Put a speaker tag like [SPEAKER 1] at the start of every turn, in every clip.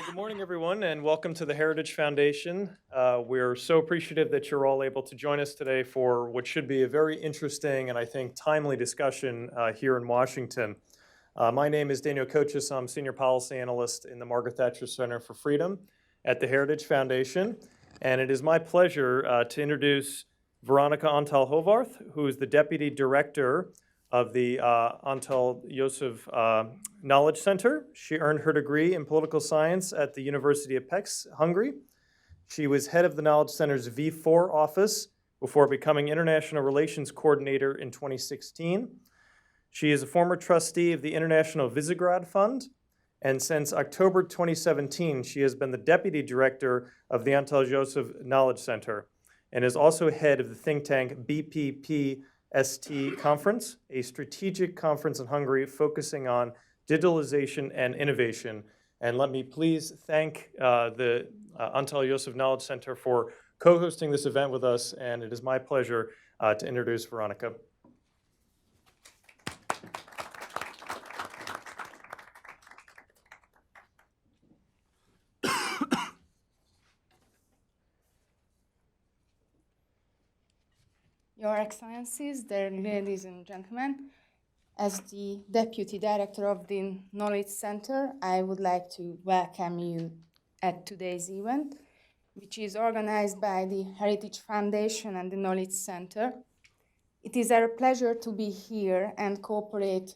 [SPEAKER 1] Good morning, everyone, and welcome to the Heritage Foundation. We're so appreciative that you're all able to join us today for what should be a very interesting and I think timely discussion here in Washington. My name is Daniel Kochis. I'm Senior Policy Analyst in the Margaret Thatcher Center for Freedom at the Heritage Foundation. And it is my pleasure to introduce Veronica Antall József, who is the Deputy Director of the Antall József Knowledge Center. She earned her degree in political science at the University of Pécs, Hungary. She was head of the Knowledge Center's V4 office before becoming International Relations Coordinator in 2016. She is a former trustee of the International Visegrad Fund, and since October 2017, she has been the Deputy Director of the Antall József Knowledge Center and is also head of the think tank BPP-ST Conference, a strategic conference in Hungary focusing on digitalization and innovation. And let me please thank the Antall József Knowledge Center for co-hosting this event with us, and it is my pleasure to introduce Veronica.
[SPEAKER 2] Your Excellencies, dear ladies and gentlemen, as the Deputy Director of the Knowledge Center, I would like to welcome you at today's event, which is organized by the Heritage Foundation and the Knowledge Center. It is our pleasure to be here and cooperate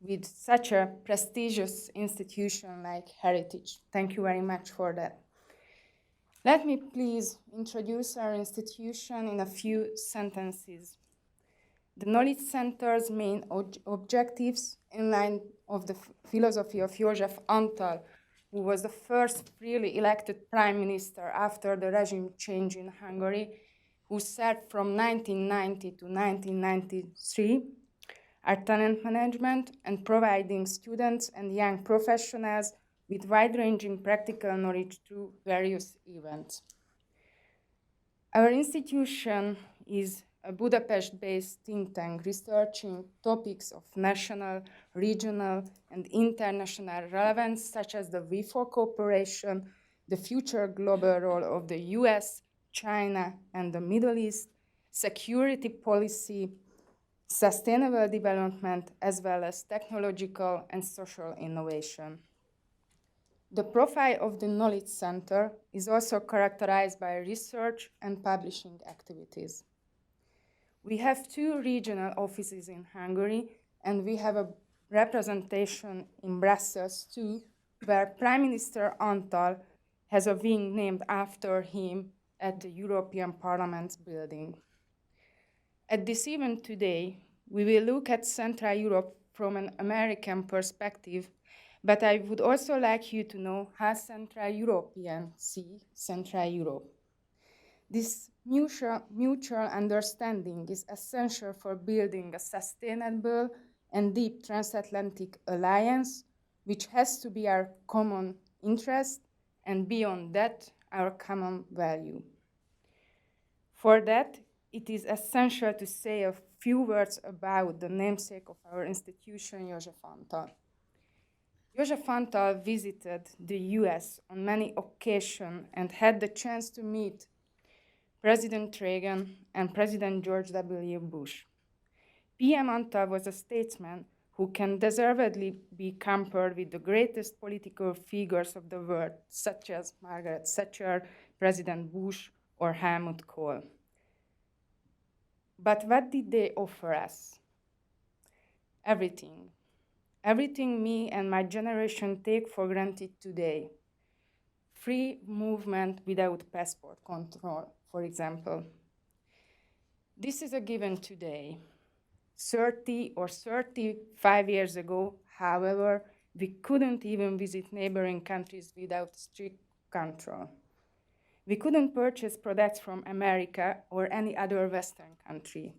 [SPEAKER 2] with such a prestigious institution like Heritage. Thank you very much for that. Let me please introduce our institution in a few sentences. The Knowledge Center's main objectives, in line of the philosophy of József Antall, who was the first freely elected prime minister after the regime change in Hungary, who served from 1990 to 1993, are talent management and providing students and young professionals with wide-ranging practical knowledge through various events. Our institution is a Budapest-based think tank researching topics of national, regional, and international relevance, such as the V4 cooperation, the future global role of the US, China, and the Middle East, security policy, sustainable development, as well as technological and social innovation. The profile of the Knowledge Center is also characterized by research and publishing activities. We have 2 regional offices in Hungary, and we have a representation in Brussels too, where Prime Minister Antall has a wing named after him at the European Parliament's building. At this event today, we will look at Central Europe from an American perspective, but I would also like you to know how Central Europeans see Central Europe. This mutual understanding is essential for building a sustainable and deep transatlantic alliance, which has to be our common interest, and beyond that, our common value. For that, it is essential to say a few words about the namesake of our institution, József Antall. József Antall visited the US on many occasions and had the chance to meet President Reagan and President George W. Bush. PM Antall was a statesman who can deservedly be compared with the greatest political figures of the world, such as Margaret Thatcher, President Bush, or Helmut Kohl. But what did they offer us? Everything. Everything me and my generation take for granted today. Free movement without passport control, for example. This is a given today. 30 or 35 years ago, however, we couldn't even visit neighboring countries without strict control. We couldn't purchase products from America or any other Western country.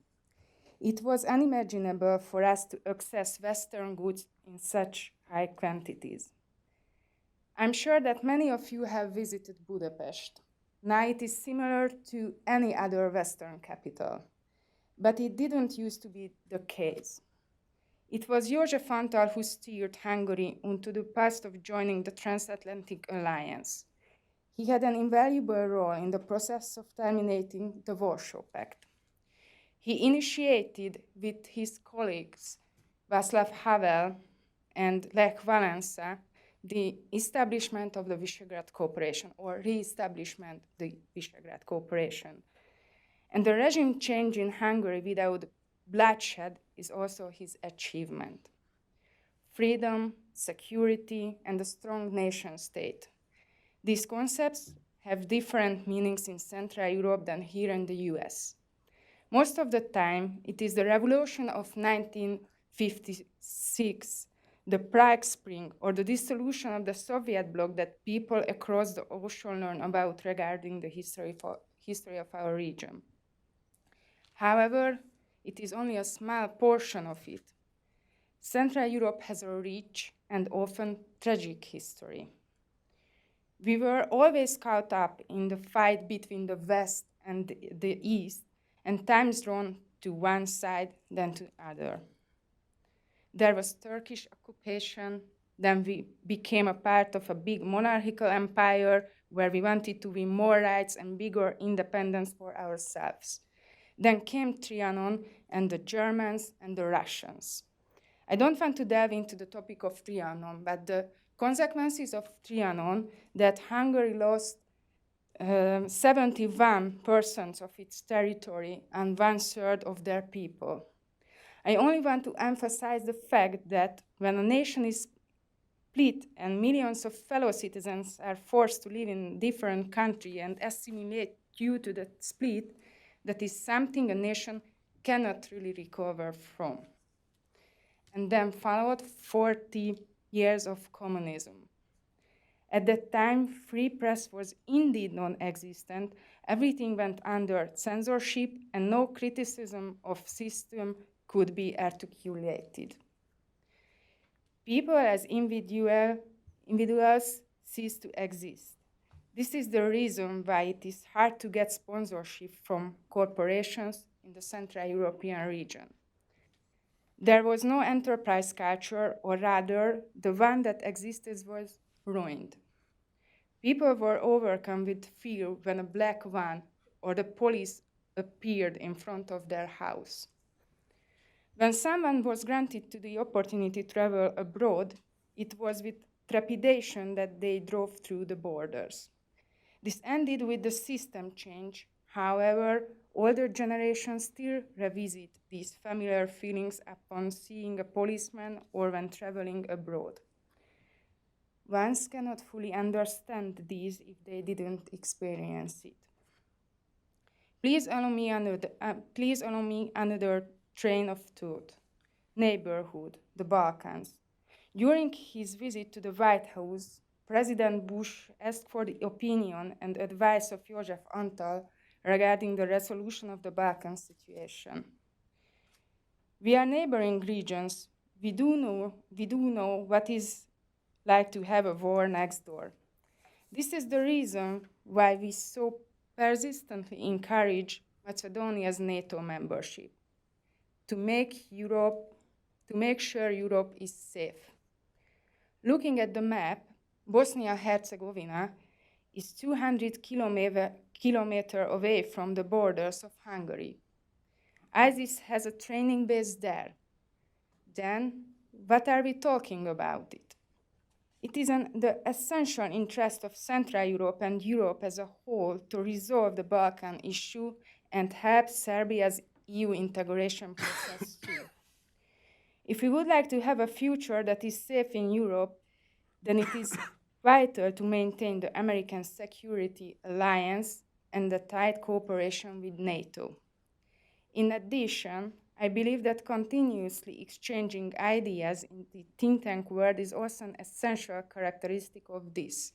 [SPEAKER 2] It was unimaginable for us to access Western goods in such high quantities. I'm sure that many of you have visited Budapest. Now it is similar to any other Western capital, but it didn't used to be the case. It was József Antall who steered Hungary onto the path of joining the Transatlantic Alliance. He had an invaluable role in the process of terminating the Warsaw Pact. He initiated with his colleagues Václav Havel and Lech Walesa the establishment of the Visegrád Cooperation, or re-establishment of the Visegrád Cooperation. And the regime change in Hungary without bloodshed is also his achievement. Freedom, security, and a strong nation state. These concepts have different meanings in Central Europe than here in the US. Most of the time, it is the revolution of 1956, the Prague Spring, or the dissolution of the Soviet bloc that people across the ocean learn about regarding the history of our region. However, it is only a small portion of it. Central Europe has a rich and often tragic history. We were always caught up in the fight between the West and the East, and times drawn to one side than to the other. There was Turkish occupation, then we became a part of a big monarchical empire where we wanted to win more rights and bigger independence for ourselves. Then came Trianon and the Germans and the Russians. I don't want to delve into the topic of Trianon, but the consequences of Trianon that Hungary lost 71% of its territory and 1/3 of their people. I only want to emphasize the fact that when a nation is split and millions of fellow citizens are forced to live in a different country and assimilate due to the split, that is something a nation cannot really recover from. And then followed 40 years of communism. At that time, free press was indeed non-existent. Everything went under censorship and no criticism of system could be articulated. People as individuals ceased to exist. This is the reason why it is hard to get sponsorship from corporations in the Central European region. There was no enterprise culture, or rather, the one that existed was ruined. People were overcome with fear when a black van or the police appeared in front of their house. When someone was granted the opportunity to travel abroad, it was with trepidation that they drove through the borders. This ended with the system change. However, older generations still revisit these familiar feelings upon seeing a policeman or when traveling abroad. One cannot fully understand these if they didn't experience it. Please allow me another train of thought. Neighborhood, the Balkans. During his visit to the White House, President Bush asked for the opinion and advice of József Antall regarding the resolution of the Balkan situation. We are neighboring regions. We do know what is like to have a war next door. This is the reason why we so persistently encourage Macedonia's NATO membership, to make sure Europe is safe. Looking at the map, Bosnia-Herzegovina is 200 kilometers away from the borders of Hungary. ISIS has a training base there. Then, what are we talking about it? It is in the essential interest of Central Europe and Europe as a whole to resolve the Balkan issue and help Serbia's EU integration process too. If we would like to have a future that is safe in Europe, then it is vital to maintain the American Security Alliance and the tight cooperation with NATO. In addition, I believe that continuously exchanging ideas in the think tank world is also an essential characteristic of this.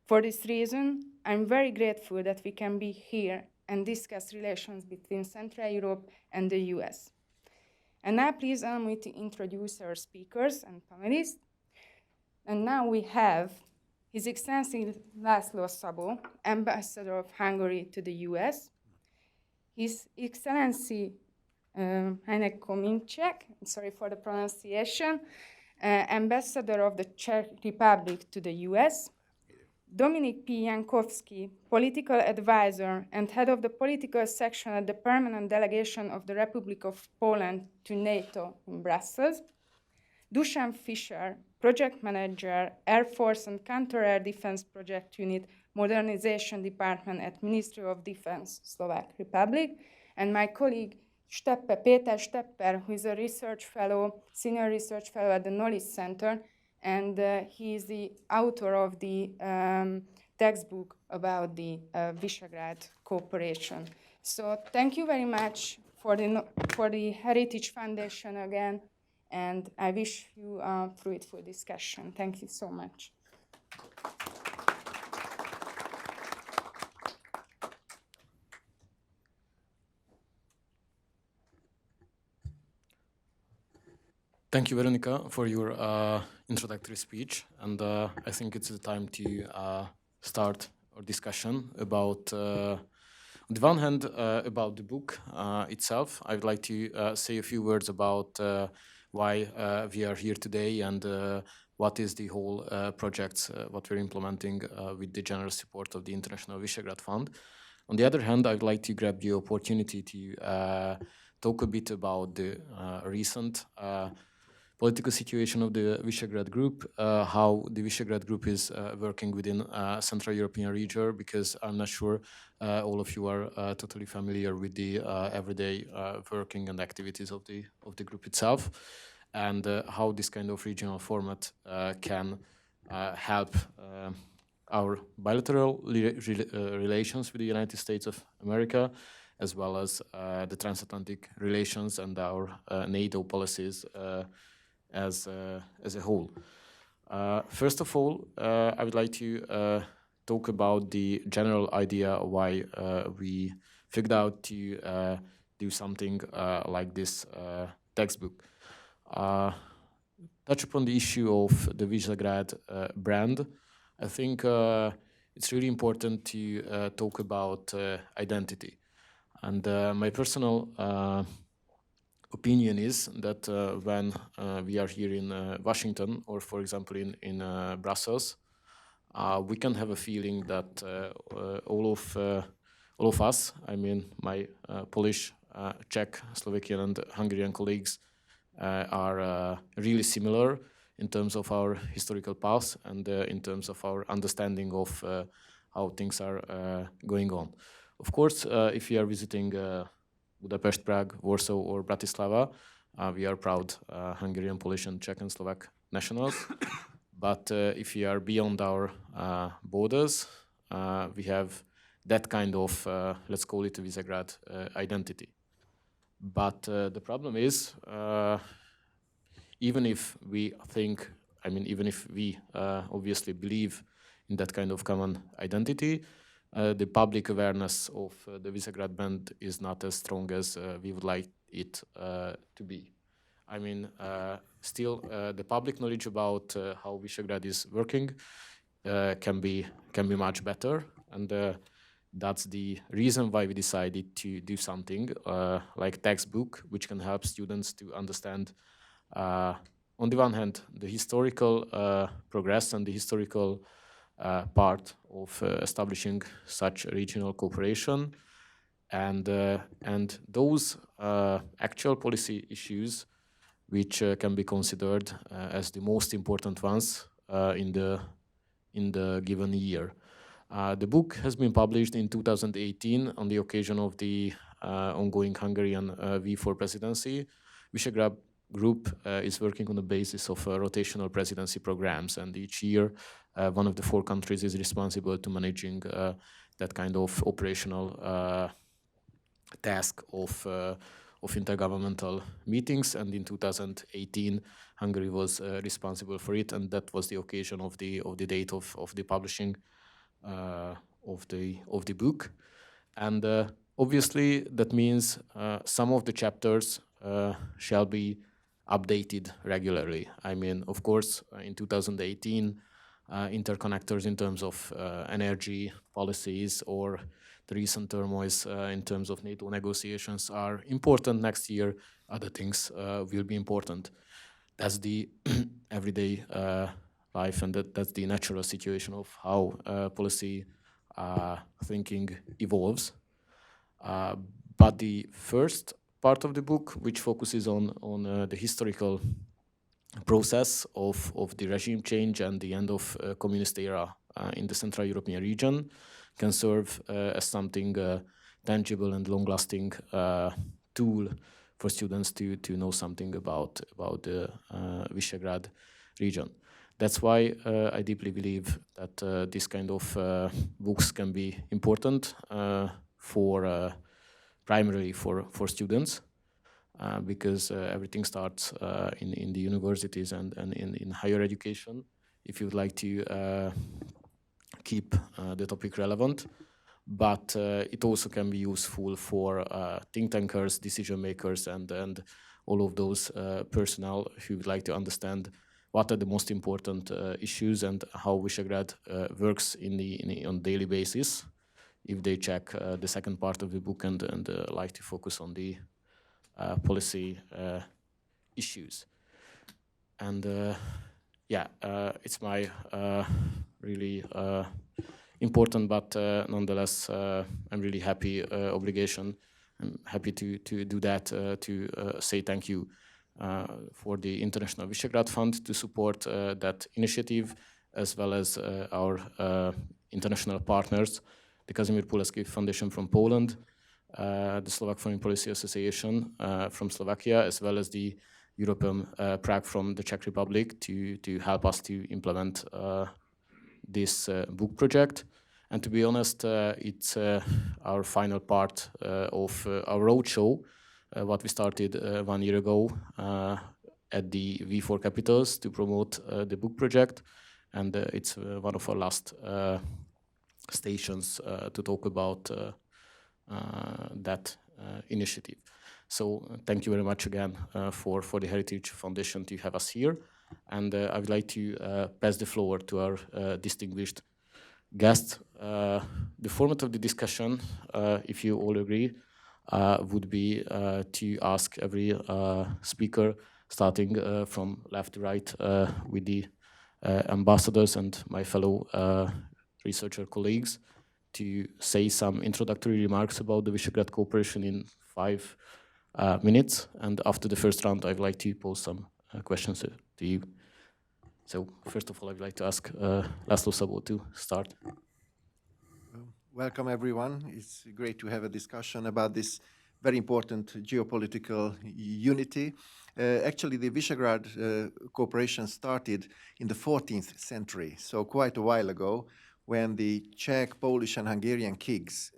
[SPEAKER 2] For this reason, I'm very grateful that we can be here and discuss relations between Central Europe and the US. And now please allow me to introduce our speakers and panelists. And now we have His Excellency László Szabó, Ambassador of Hungary to the US, His Excellency Henek Kominček, sorry for the pronunciation, ambassador of the Czech Republic to the U.S., Dominik P. Jankowski, political advisor and head of the political section at the permanent delegation of the Republic of Poland to NATO in Brussels, Dusan Fischer, project manager, Air Force and Counter-Air Defense Project Unit, Modernization Department at Ministry of Defense, Slovak Republic, and my colleague Peter Stepper, who is a research fellow, senior research fellow at the Knowledge Center, and he is the author of the textbook about the Visegrád cooperation. So thank you very much for the Heritage Foundation again, and I wish you a fruitful discussion. Thank you so much.
[SPEAKER 3] Thank you, Veronica, for your introductory speech. And I think it's the time to start our discussion about, on the one hand, about the book itself. I would like to say a few words about why we are here today and what is the whole project, what we're implementing with the general support of the International Visegrad Fund. On the other hand, I would like to grab the opportunity to talk a bit about the recent political situation of the Visegrád Group, how the Visegrád Group is working within Central European region, because I'm not sure all of you are totally familiar with the everyday working and activities of the group itself, and how this kind of regional format can help our bilateral relations with the United States of America, as well as the transatlantic relations and our NATO policies as a whole. First of all, I would like to talk about the general idea why we figured out to do something like this textbook. Touch upon the issue of the Visegrád brand. I think it's really important to talk about identity. And my personal opinion is that when we are here in Washington, or for example in Brussels, we can have a feeling that all of us, I mean my Polish, Czech, Slovakian and Hungarian colleagues are really similar in terms of our historical past and in terms of our understanding of how things are going on. Of course, if you are visiting Budapest, Prague, Warsaw or Bratislava, we are proud Hungarian, Polish and Czech and Slovak nationals. But if you are beyond our borders, we have that kind of, let's call it a Visegrad identity. But the problem is, even if we think, I mean, even if we obviously believe in that kind of common identity, the public awareness of the Visegrad band is not as strong as we would like it to be. I mean, still, the public knowledge about how Visegrad is working can be much better, and that's the reason why we decided to do something like textbook, which can help students to understand, on the one hand, the historical progress and the historical part of establishing such regional cooperation, and those actual policy issues which can be considered as the most important ones in the given year. The book has been published in 2018 on the occasion of the ongoing Hungarian V4 presidency. Visegrád Group is working on the basis of rotational presidency programs, and each year one of the 4 countries is responsible to managing that kind of operational task of intergovernmental meetings. And in 2018, Hungary was responsible for it, and that was the occasion of the date of the publishing of the book. And obviously, that means some of the chapters shall be updated regularly. I mean, of course, in 2018, interconnectors in terms of energy policies or the recent turmoils in terms of NATO negotiations are important next year. Other things will be important. That's the everyday life, and that's the natural situation of how policy thinking evolves. But the first part of the book, which focuses on the historical process of the regime change and the end of communist era in the Central European region, can serve as something tangible and long-lasting tool for students to know something about the Visegrád region. That's why I deeply believe that this kind of books can be important primarily for students, because everything starts in the universities and in higher education. If you would like to keep the topic relevant, but it also can be useful for think tankers, decision makers, and all of those personnel who would like to understand what are the most important issues and how Visegrád works on a daily basis. If they check the second part of the book and like to focus on the policy issues. And it's my really important, but nonetheless, I'm really happy obligation. I'm happy to do that, to say thank you for the International Visegrad Fund to support that initiative, as well as our international partners, the Kazimir Pulaski Foundation from Poland, the Slovak Foreign Policy Association from Slovakia, as well as the European Prague from the Czech Republic to help us to implement this book project. And to be honest, it's our final part of our roadshow, what we started 1 year ago at the V4 capitals to promote the book project. And it's one of our last stations to talk about that initiative. So thank you very much again for the Heritage Foundation to have us here. And I would like to pass the floor to our distinguished guest. The format of the discussion, if you all agree, would be to ask every speaker, starting from left to right, with the ambassadors and my fellow researcher colleagues, to say some introductory remarks about the Visegrád cooperation in 5 minutes. And after the first round, I'd like to pose some questions to you. So first of all, I'd like to ask László Szabó to start.
[SPEAKER 4] Welcome, everyone. It's great to have a discussion about this very important geopolitical unity. Actually, the Visegrad cooperation started in the 14th century, so quite a while ago, when the Czech, Polish, and Hungarian kings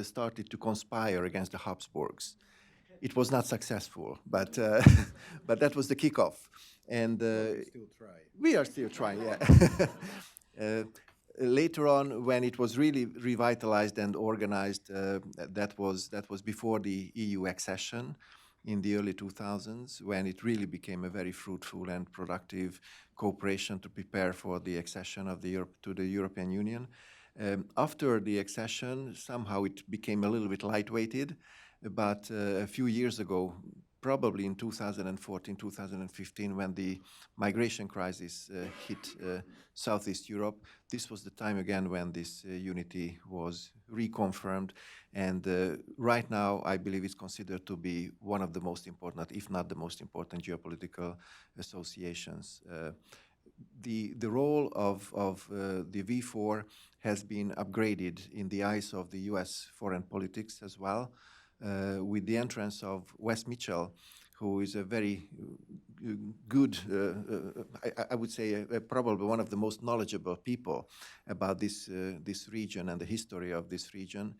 [SPEAKER 4] started to conspire against the Habsburgs. It was not successful, but but that was the kickoff. And we are still trying, yeah. Later on, when it was really revitalized and organized, that was before the EU accession in the early 2000s, when it really became a very fruitful and productive cooperation to prepare for the accession of to the European Union. After the accession, somehow it became a little bit lightweighted, but a few years ago, probably in 2014, 2015, when the migration crisis hit Southeast Europe, this was the time again when this unity was reconfirmed. And right now, I believe it's considered to be one of the most important, if not the most important, geopolitical associations. The role of the V4 has been upgraded in the eyes of the U.S. foreign politics as well, with the entrance of Wes Mitchell, who is a very good, I would say, probably one of the most knowledgeable people about this region and the history of this region.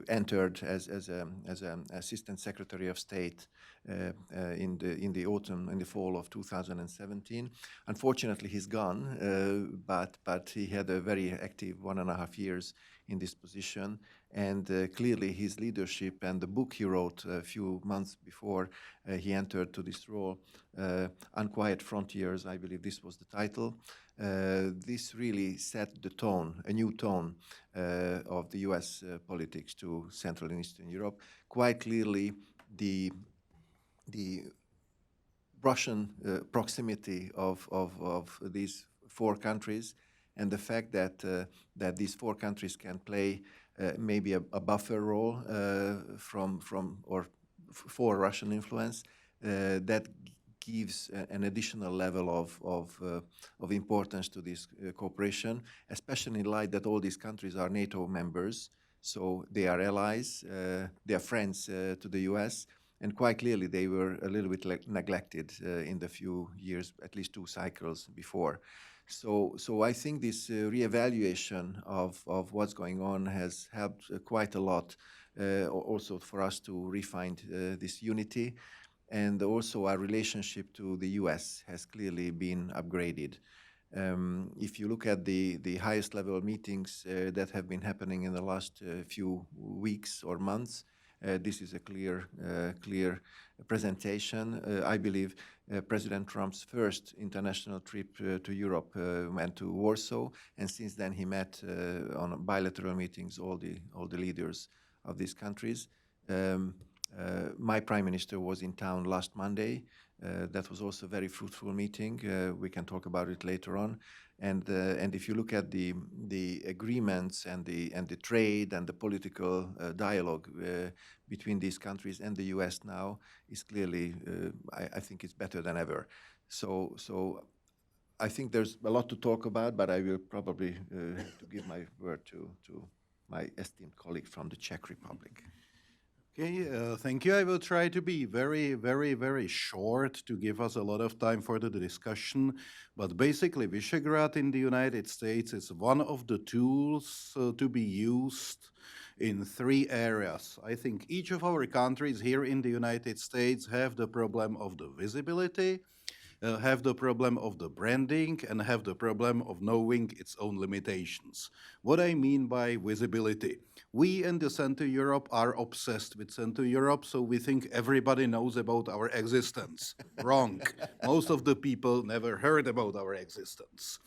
[SPEAKER 4] entered as an Assistant Secretary of State in the autumn, in the fall of 2017. Unfortunately, he's gone, but he had a very active 1.5 years in this position, and clearly his leadership and the book he wrote a few months before he entered to this role, Unquiet Frontiers, I believe this was the title. This really set the tone, a new tone of the U.S. Politics to Central and Eastern Europe. Quite clearly, the Russian proximity of these 4 countries, and the fact that these 4 countries can play maybe a buffer role for Russian influence, that gives an additional level of importance to this cooperation, especially in light that all these countries are NATO members, so they are allies, they are friends to the US, and quite clearly they were a little bit neglected in the few years, at least 2 cycles before. So I think this reevaluation of what's going on has helped quite a lot, also for us to refine this unity. And also our relationship to the US has clearly been upgraded. If you look at the highest level meetings that have been happening in the last few weeks or months, this is a clear presentation. I believe President Trump's first international trip to Europe went to Warsaw, and since then he met on bilateral meetings all the leaders of these countries. My Prime Minister was in town last Monday. That was also a very fruitful meeting. We can talk about it later on. And if you look at the agreements and the trade and the political dialogue between these countries and the US now is clearly, I think it's better than ever. So I think there's a lot to talk about, but I will probably have to give my word to my esteemed colleague from the Czech Republic.
[SPEAKER 5] Okay, thank you. I will try to be very, very, very short to give us a lot of time for the discussion. But basically, Visegrad in the United States is one of the tools to be used in 3 areas. I think each of our countries here in the United States have the problem of the visibility, have the problem of the branding, and have the problem of knowing its own limitations. What I mean by visibility. We in the Central Europe are obsessed with Central Europe, so we think everybody knows about our existence. Wrong. Most of the people never heard about our existence.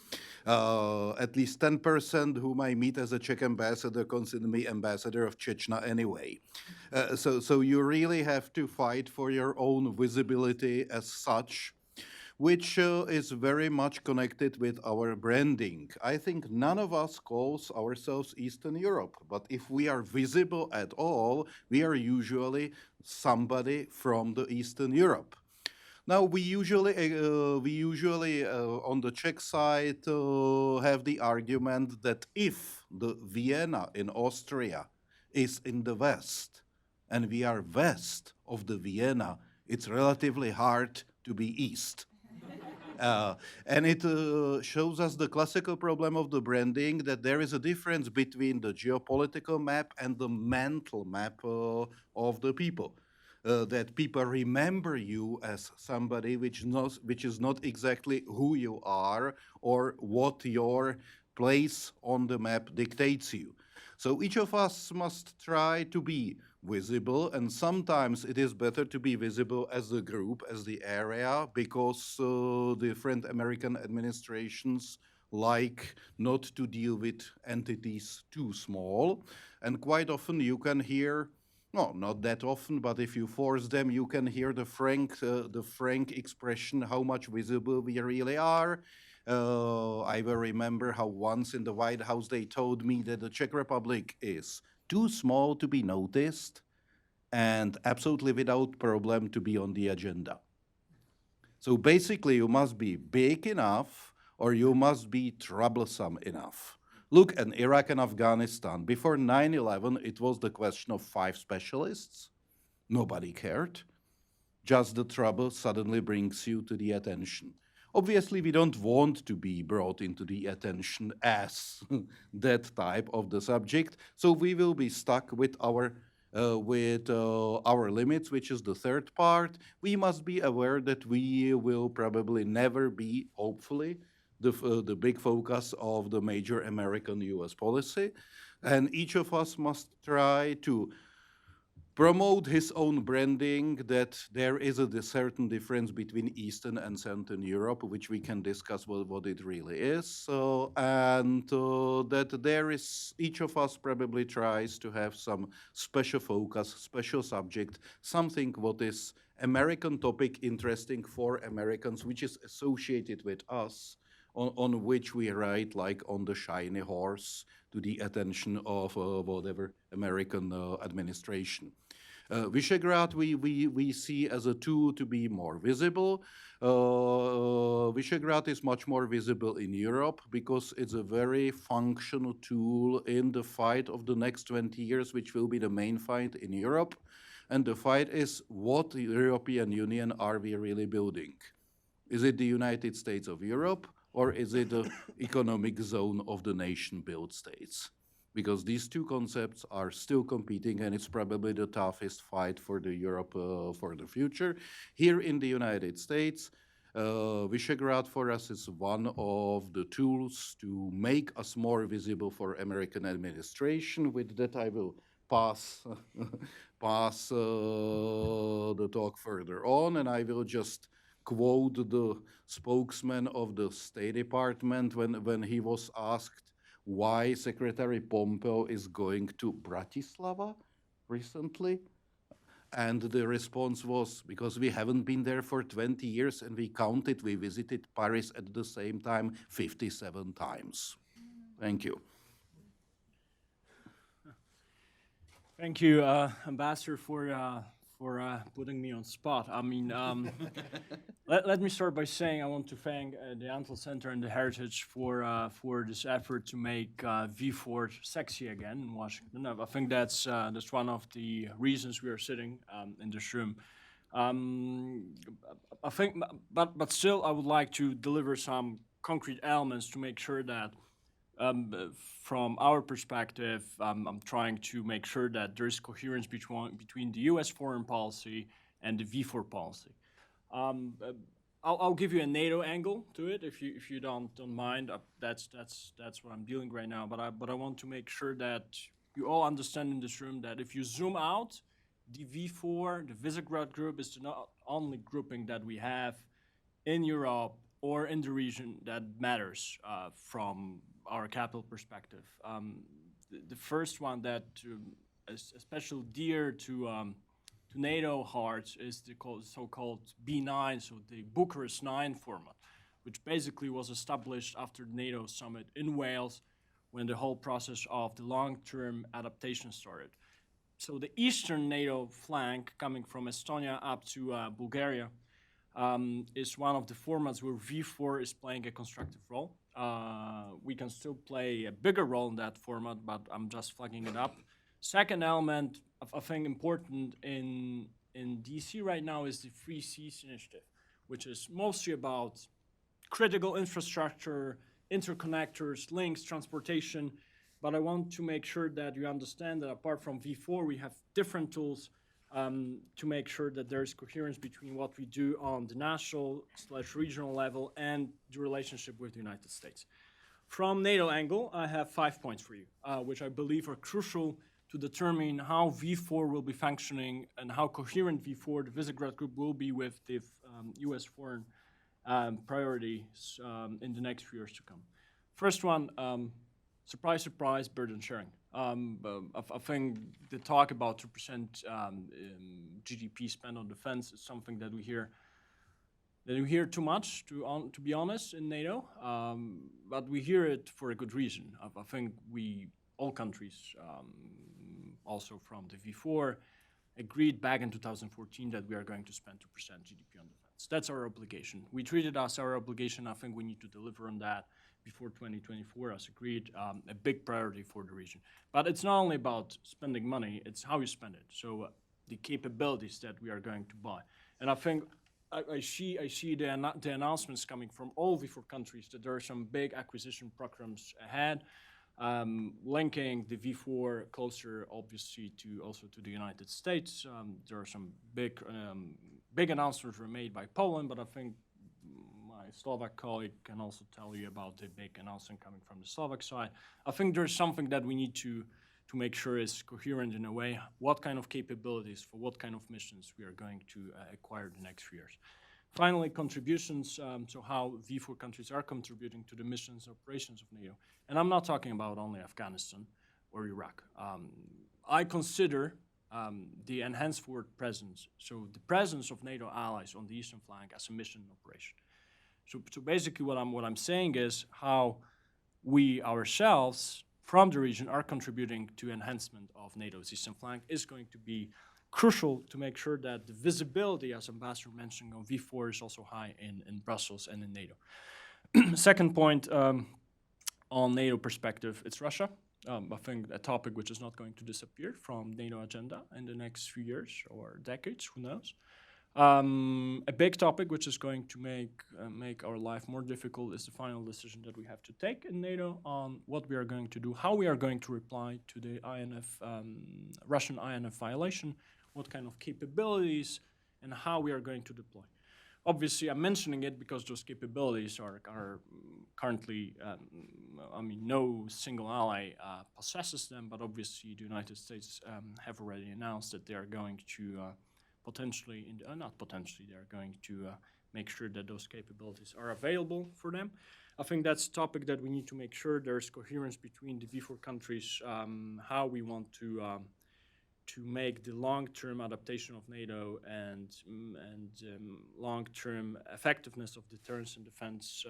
[SPEAKER 5] At least 10% whom I meet as a Czech ambassador consider me ambassador of Chechnya anyway. So you really have to fight for your own visibility as such, which is very much connected with our branding. I think none of us calls ourselves Eastern Europe, but if we are visible at all, we are usually somebody from the Eastern Europe. Now, we usually on the Czech side have the argument that if the Vienna in Austria is in the west, and we are west of the Vienna, it's relatively hard to be east. And it shows us the classical problem of the branding, that there is a difference between the geopolitical map and the mental map of the people. That people remember you as somebody which is not exactly who you are or what your place on the map dictates you. So each of us must try to be visible, and sometimes it is better to be visible as a group, as the area, because different American administrations like not to deal with entities too small. And quite often you can hear, no, not that often, but if you force them, you can hear the frank expression how much visible we really are. I will remember how once in the White House they told me that the Czech Republic is too small to be noticed and absolutely without problem to be on the agenda. So basically you must be big enough or you must be troublesome enough. Look at Iraq and Afghanistan. Before 9/11, it was the question of 5 specialists. Nobody cared. Just the trouble suddenly brings you to the attention. Obviously, we don't want to be brought into the attention as that type of the subject, so we will be stuck with our limits, which is the third part. We must be aware that we will probably never be, hopefully, the big focus of the major American-US policy, and each of us must try to promote his own branding, that there is a certain difference between Eastern and Central Europe, which we can discuss what it really is, and that there is, each of us probably tries to have some special focus, special subject, something what is American topic interesting for Americans, which is associated with us, on which we ride like on the shiny horse to the attention of whatever American administration. Visegrad we see as a tool to be more visible. Visegrad is much more visible in Europe because it's a very functional tool in the fight of the next 20 years, which will be the main fight in Europe. And the fight is, what European Union are we really building? Is it the United States of Europe, or is it the economic zone of the nation-built states? Because these two concepts are still competing, and it's probably the toughest fight for the Europe for the future. Here in the United States, Visegrad for us is one of the tools to make us more visible for American administration. With that, I will pass the talk further on, and I will just quote the spokesman of the State Department when he was asked why Secretary Pompeo is going to Bratislava recently. And the response was, because we haven't been there for 20 years, and we counted, we visited Paris at the same time 57 times. Thank you.
[SPEAKER 6] Thank you, Ambassador, for putting me on spot. I mean, let me start by saying I want to thank the Antall Center and the Heritage for this effort to make V4 sexy again in Washington. I think that's one of the reasons we are sitting in this room. I think, but still, I would like to deliver some concrete elements to make sure that, from our perspective, I'm trying to make sure that there is coherence between the U.S. foreign policy and the V4 policy. I'll give you a NATO angle to it if you don't mind. That's what I'm dealing right now. But I want to make sure that you all understand in this room that if you zoom out, the V4, the Visegrád Group, is the not only grouping that we have in Europe or in the region that matters from our capital perspective. The first one that is especially dear to NATO hearts is the so-called B9, so the Bucharest 9 format, which basically was established after the NATO summit in Wales when the whole process of the long-term adaptation started. So the eastern NATO flank, coming from Estonia up to Bulgaria, is one of the formats where V4 is playing a constructive role. We can still play a bigger role in that format, but I'm just flagging it up. Second element, I think important in DC right now, is the Free Seas Initiative, which is mostly about critical infrastructure, interconnectors, links, transportation. But I want to make sure that you understand that apart from V4, we have different tools to make sure that there is coherence between what we do on the national/regional level and the relationship with the United States. From NATO angle, I have 5 points for you, which I believe are crucial to determine how V4 will be functioning and how coherent V4, the Visegrád Group, will be with the U.S. foreign priorities in the next few years to come. First one, surprise, surprise, burden sharing. I think the talk about 2% GDP spent on defense is something that we hear too much, to be honest, in NATO. But we hear it for a good reason. I think all countries, also from the V4, agreed back in 2014 that we are going to spend 2% GDP on defense. That's our obligation. We treat it as our obligation. I think we need to deliver on that before 2024, as agreed, a big priority for the region. But it's not only about spending money, it's how you spend it. So the capabilities that we are going to buy. And I think I see the announcements coming from all V4 countries that there are some big acquisition programs ahead, linking the V4 closer, obviously, to the United States. There are some big announcements were made by Poland, but I think my Slovak colleague can also tell you about the big announcement coming from the Slovak side. I think there's something that we need to make sure is coherent in a way, what kind of capabilities for what kind of missions we are going to acquire the next few years. Finally, contributions, so how V4 countries are contributing to the missions and operations of NATO. And I'm not talking about only Afghanistan or Iraq. I consider the enhanced forward presence, so the presence of NATO allies on the eastern flank as a mission operation. So basically what I'm saying is how we ourselves from the region are contributing to enhancement of NATO's eastern flank is going to be crucial to make sure that the visibility, as Ambassador mentioned, on V4 is also high in Brussels and in NATO. Second point, on NATO perspective, it's Russia. I think a topic which is not going to disappear from NATO agenda in the next few years or decades, who knows. A big topic which is going to make our life more difficult is the final decision that we have to take in NATO on what we are going to do, how we are going to reply to the Russian INF violation, what kind of capabilities, and how we are going to deploy. Obviously, I'm mentioning it because those capabilities are currently, no single ally possesses them, but obviously the United States have already announced that they are going to they're going to make sure that those capabilities are available for them. I think that's a topic that we need to make sure there's coherence between the V4 countries, how we want to make the long-term adaptation of NATO and long-term effectiveness of deterrence and defense,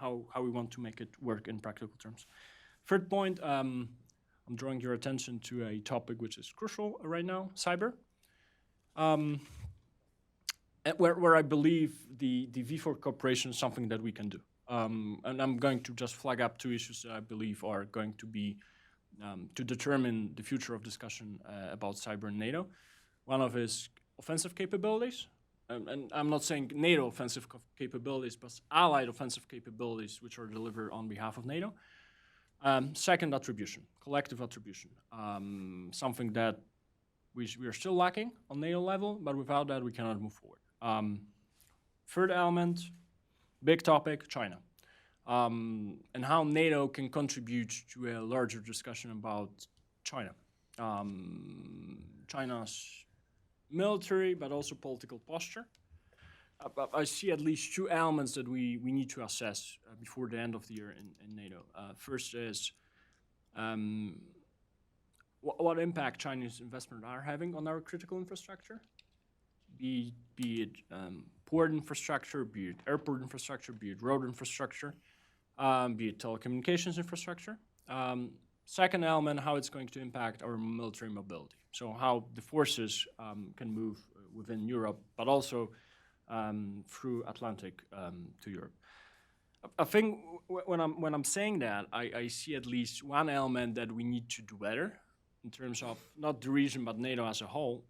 [SPEAKER 6] how we want to make it work in practical terms. Third point, I'm drawing your attention to a topic which is crucial right now, cyber. Where I believe the V4 cooperation is something that we can do. And I'm going to just flag up two issues that I believe are going to be to determine the future of discussion about cyber in NATO. One of is offensive capabilities. And I'm not saying NATO offensive capabilities, but allied offensive capabilities which are delivered on behalf of NATO. Second, attribution, collective attribution, something that we are still lacking on NATO level, but without that we cannot move forward. Third element, big topic, China, and how NATO can contribute to a larger discussion about China. China's military, but also political posture. I see at least two elements that we need to assess before the end of the year in NATO. First is what impact Chinese investment are having on our critical infrastructure, be it port infrastructure, be it airport infrastructure, be it road infrastructure, be it telecommunications infrastructure. Second element, how it's going to impact our military mobility. So how the forces can move within Europe, but also through Atlantic to Europe. I think when I'm saying that, I see at least one element that we need to do better in terms of not the region, but NATO as a whole.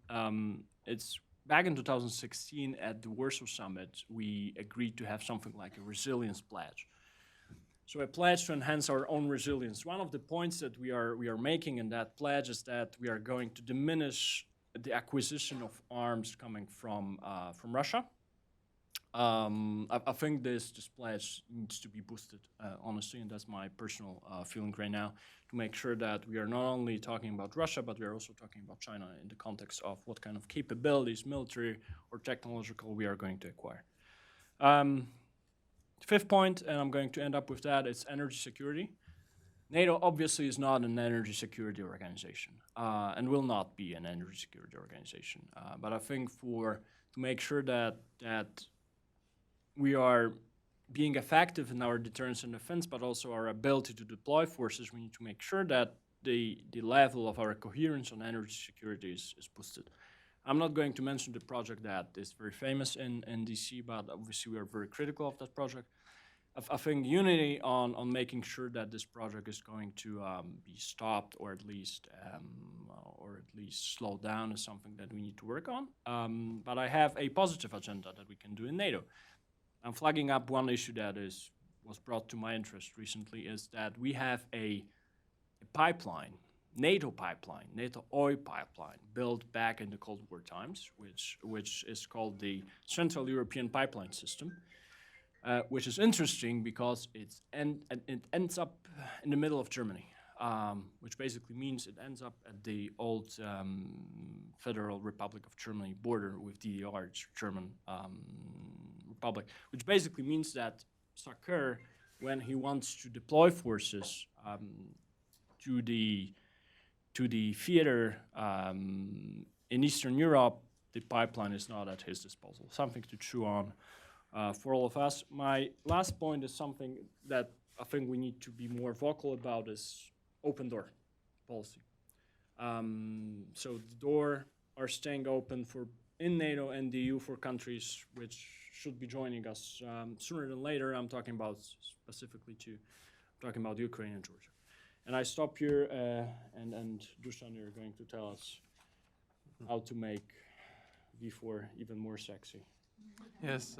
[SPEAKER 6] It's back in 2016 at the Warsaw Summit, we agreed to have something like a resilience pledge. So a pledge to enhance our own resilience. One of the points that we are making in that pledge is that we are going to diminish the acquisition of arms coming from Russia. I think this pledge needs to be boosted, honestly, and that's my personal feeling right now, to make sure that we are not only talking about Russia, but we are also talking about China in the context of what kind of capabilities, military or technological, we are going to acquire. Fifth point, and I'm going to end up with that, is energy security. NATO obviously is not an energy security organization and will not be an energy security organization. But I think to make sure that we are being effective in our deterrence and defense, but also our ability to deploy forces, we need to make sure that the level of our coherence on energy security is boosted. I'm not going to mention the project that is very famous in DC, but obviously we are very critical of that project. I think unity on making sure that this project is going to be stopped or at least or at least slow down is something that we need to work on. But I have a positive agenda that we can do in NATO. I'm flagging up one issue that was brought to my interest recently, is that we have a pipeline, NATO oil pipeline, built back in the Cold War times, which is called the Central European Pipeline System, which is interesting because it ends up in the middle of Germany, which basically means it ends up at the old Federal Republic of Germany border with DDR, German Republic, which basically means that Sakur, when he wants to deploy forces to the theater in Eastern Europe, the pipeline is not at his disposal. Something to chew on for all of us. My last point is something that I think we need to be more vocal about, is open door policy. So the door are staying open in NATO and the EU for countries which should be joining us sooner than later. I'm talking about Ukraine and Georgia. And I stop here, and Dusan, you're going to tell us how to make V4 even more sexy.
[SPEAKER 7] Yes,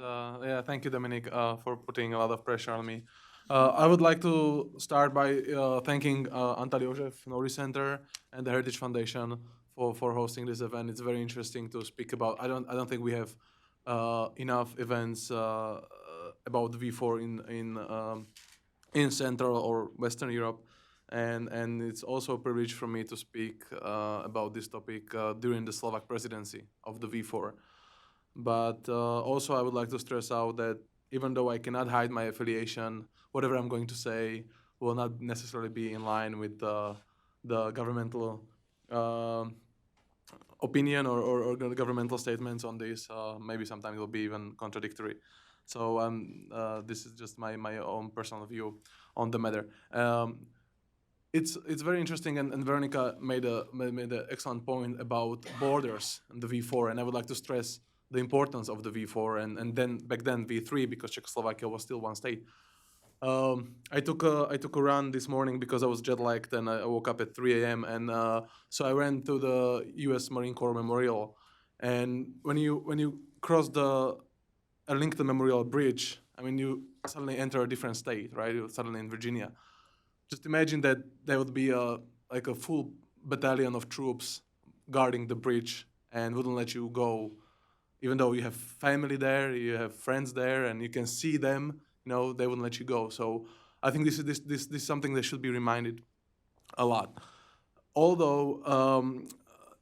[SPEAKER 7] thank you, Dominic, for putting a lot of pressure on me. I would like to start by thanking Antall József Knowledge Center and the Heritage Foundation for hosting this event. It's very interesting to speak about. I don't think we have enough events about V4 in Central or Western Europe, and it's also a privilege for me to speak about this topic during the Slovak presidency of the V4. But also I would like to stress out that even though I cannot hide my affiliation, whatever I'm going to say will not necessarily be in line with the governmental opinion or governmental statements on this. Maybe sometimes it will be even contradictory. So this is just my own personal view on the matter. It's very interesting, and Veronica made an excellent point about borders and the V4, and I would like to stress the importance of the V4 and then back then V3, because Czechoslovakia was still one state. I took a run this morning because I was jet lagged, and I woke up at 3 a.m. and so I ran to the U.S. Marine Corps Memorial, and when you cross the Arlington Memorial Bridge, I mean, you suddenly enter a different state, right? You're suddenly in Virginia. Just imagine that there would be like a full battalion of troops guarding the bridge and wouldn't let you go, even though you have family there, you have friends there, and you can see them. They wouldn't let you go. So I think this is something that should be reminded a lot. Although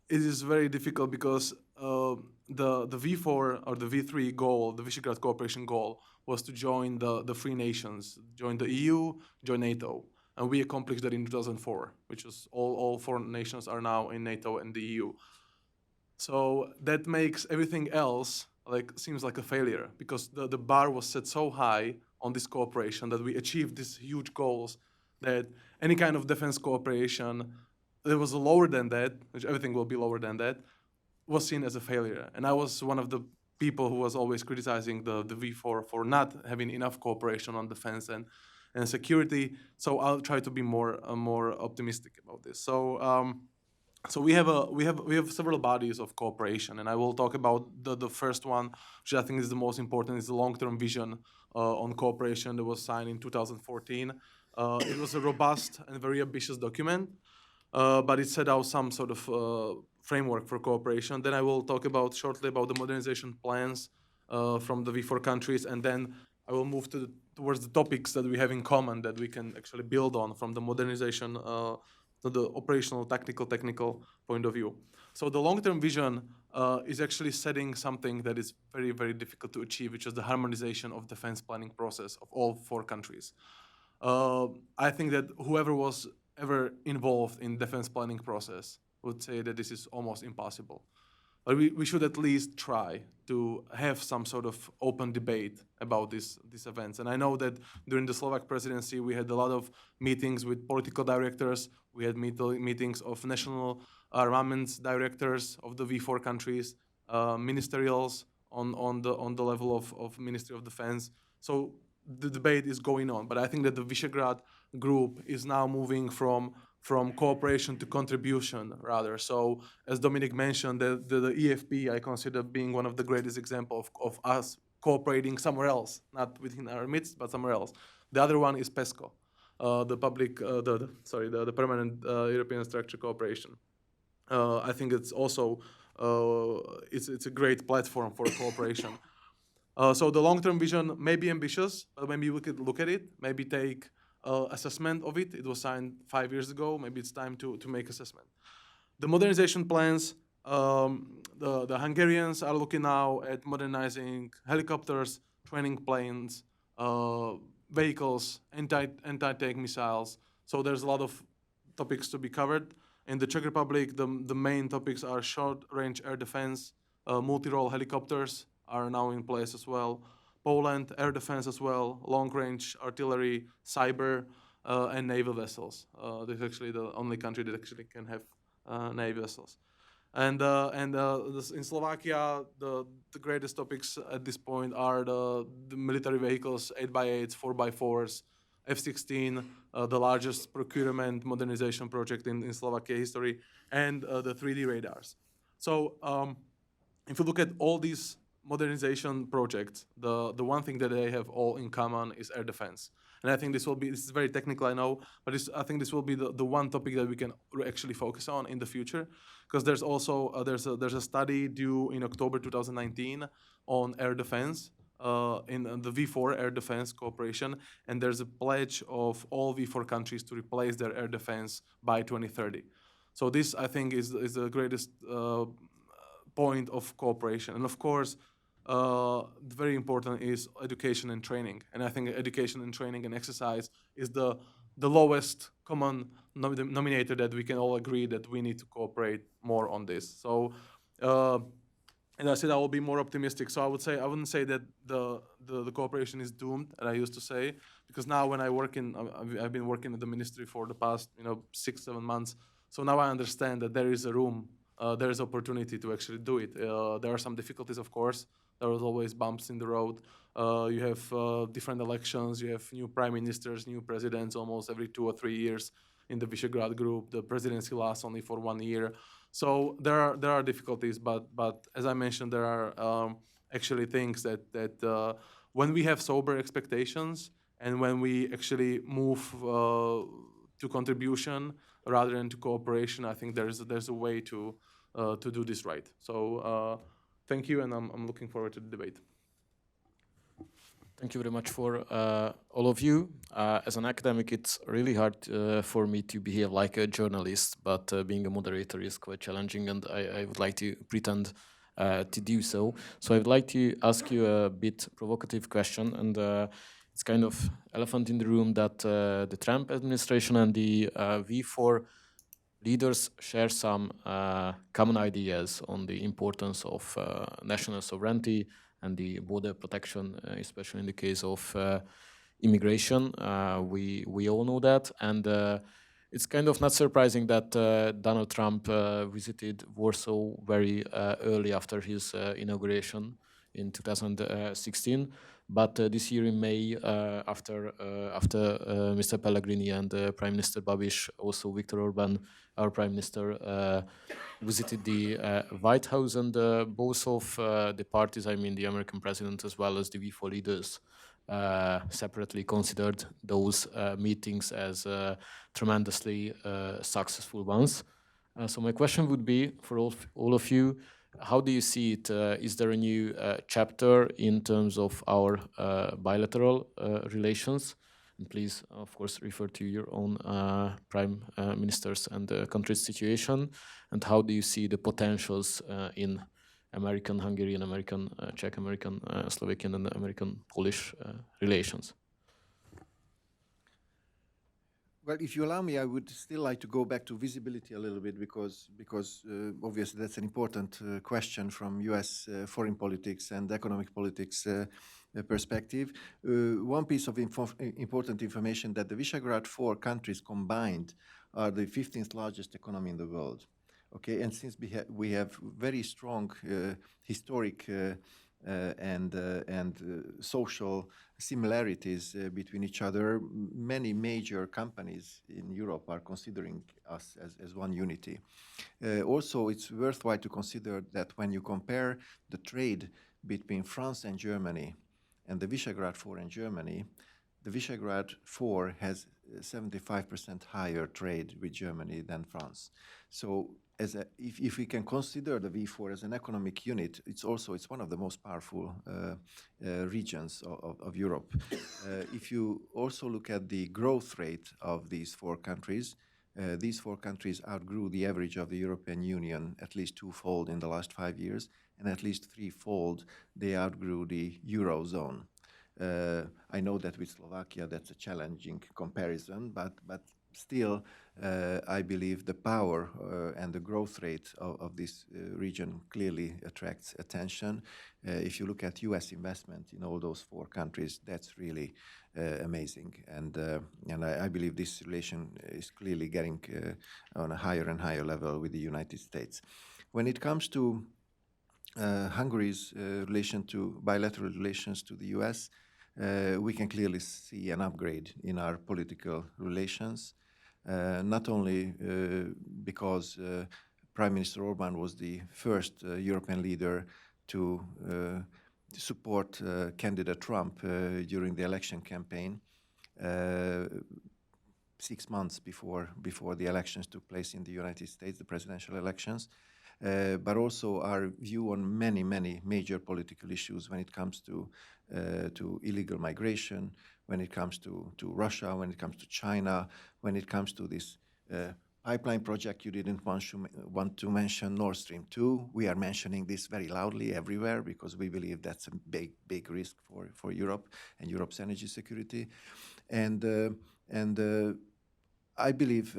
[SPEAKER 7] it is very difficult because the V4 or the V3 goal, the Visegrád cooperation goal, was to join the free nations, join the EU, join NATO. And we accomplished that in 2004, which is all 4 nations are now in NATO and the EU. So that makes everything else seems like a failure, because the bar was set so high on this cooperation that we achieved these huge goals that any kind of defense cooperation that was lower than that, which everything will be lower than that, was seen as a failure. And I was one of the people who was always criticizing the V4 for not having enough cooperation on defense and security. So I'll try to be more optimistic about this. So we have several bodies of cooperation, and I will talk about the first one, which I think is the most important, is the long-term vision on cooperation that was signed in 2014. It was a robust and very ambitious document, but it set out some sort of framework for cooperation. Then I will talk shortly about the modernization plans from the V4 countries, and then I will move towards the topics that we have in common that we can actually build on from the modernization to the operational, technical point of view. So the long-term vision is actually setting something that is very, very difficult to achieve, which is the harmonization of defense planning process of all 4 countries. I think that whoever was ever involved in defense planning process would say that this is almost impossible. But we should at least try to have some sort of open debate about these events. And I know that during the Slovak presidency, we had a lot of meetings with political directors. We had meetings of national armaments directors of the V4 countries, ministerials on the level of Ministry of Defense. So the debate is going on. But I think that the Visegrád Group is now moving from from cooperation to contribution, rather. So, as Dominic mentioned, the EFP I consider being one of the greatest examples of us cooperating somewhere else, not within our midst, but somewhere else. The other one is PESCO, the Permanent European Structure Cooperation. I think it's also it's a great platform for cooperation. So the long-term vision may be ambitious, but maybe we could look at it, maybe take assessment of it. It was signed 5 years ago. Maybe it's time to make assessment. The modernization plans, the Hungarians are looking now at modernizing helicopters, training planes, vehicles, anti-tank missiles. So there's a lot of topics to be covered. In the Czech Republic, the main topics are short-range air defense, multi-role helicopters are now in place as well. Poland, air defense as well, long-range artillery, cyber, and naval vessels. This is actually the only country that actually can have naval vessels. And in Slovakia, the greatest topics at this point are the military vehicles, 8x8s, 4x4s, F-16, the largest procurement modernization project in Slovakia history, and the 3D radars. So if you look at all these modernization projects, the one thing that they have all in common is air defense. And I think this is very technical, I know, but I think this will be the one topic that we can actually focus on in the future, because there's also there's a study due in October 2019 on air defense in the V4 air defense cooperation, and there's a pledge of all V4 countries to replace their air defense by 2030. So this, I think, is the greatest point of cooperation. And of course, very important is education and training. And I think education and training and exercise is the lowest common denominator that we can all agree that we need to cooperate more on this. So, and I said I will be more optimistic. So I wouldn't say that the cooperation is doomed, as I used to say, because now when I've been working at the ministry for the past 6-7 months. So now I understand that there is a room, there is opportunity to actually do it. There are some difficulties, of course. There was always bumps in the road. You have different elections. You have new prime ministers, new presidents almost every 2 or 3 years in the Visegrád Group. The presidency lasts only for 1 year. So there are difficulties, but as I mentioned, there are actually things that when we have sober expectations and when we actually move to contribution rather than to cooperation, I think there's a way to do this right. So thank you, and I'm looking forward to the debate.
[SPEAKER 3] Thank you very much for all of you. As an academic, it's really hard for me to behave like a journalist, but being a moderator is quite challenging, and I would like to pretend to do so. So I would like to ask you a bit provocative question, and it's kind of elephant in the room that the Trump administration and the V4 leaders share some common ideas on the importance of national sovereignty and the border protection, especially in the case of immigration. We all know that, and it's kind of not surprising that Donald Trump visited Warsaw very early after his inauguration in 2016. But this year in May, after Mr. Pellegrini and Prime Minister Babiš, also Viktor Orban, our Prime Minister, visited the White House, and both of the parties, I mean the American president as well as the V4 leaders, separately considered those meetings as tremendously successful ones. So my question would be for all of you, how do you see it? Is there a new chapter in terms of our bilateral relations? And please, of course, refer to your own prime ministers and the country's situation. And how do you see the potentials in American, Hungarian, American, Czech, American, Slovakian, and American Polish relations?
[SPEAKER 4] Well, if you allow me, I would still like to go back to visibility a little bit because obviously that's an important question from U.S. Foreign politics and economic politics perspective. One piece of important information that the Visegrad 4 countries combined are the 15th largest economy in the world. Okay, and since we have very strong historic and social similarities between each other. Many major companies in Europe are considering us as one unity. Also, it's worthwhile to consider that when you compare the trade between France and Germany and the Visegrad 4 and Germany, the Visegrad 4 has 75% higher trade with Germany than France. So if we can consider the V4 as an economic unit, it's one of the most powerful regions of Europe. If you also look at the growth rate of these four countries outgrew the average of the European Union at least twofold in the last 5 years, and at least threefold they outgrew the Eurozone. I know that with Slovakia that's a challenging comparison, but still I believe the power and the growth rate of this region clearly attracts attention. If you look at U.S. investment in all those four countries, that's really amazing, and I believe this relation is clearly getting on a higher and higher level with the United States. When it comes to Hungary's bilateral relations to the U.S., we can clearly see an upgrade in our political relations, not only because Prime Minister Orbán was the first European leader to support candidate Trump during the election campaign 6 months before the elections took place in the United States, the presidential elections. But also our view on many major political issues when it comes to illegal migration, when it comes to Russia, when it comes to China, when it comes to this pipeline project you didn't want to mention, Nord Stream 2. We are mentioning this very loudly everywhere because we believe that's a big risk for Europe and Europe's energy security. I believe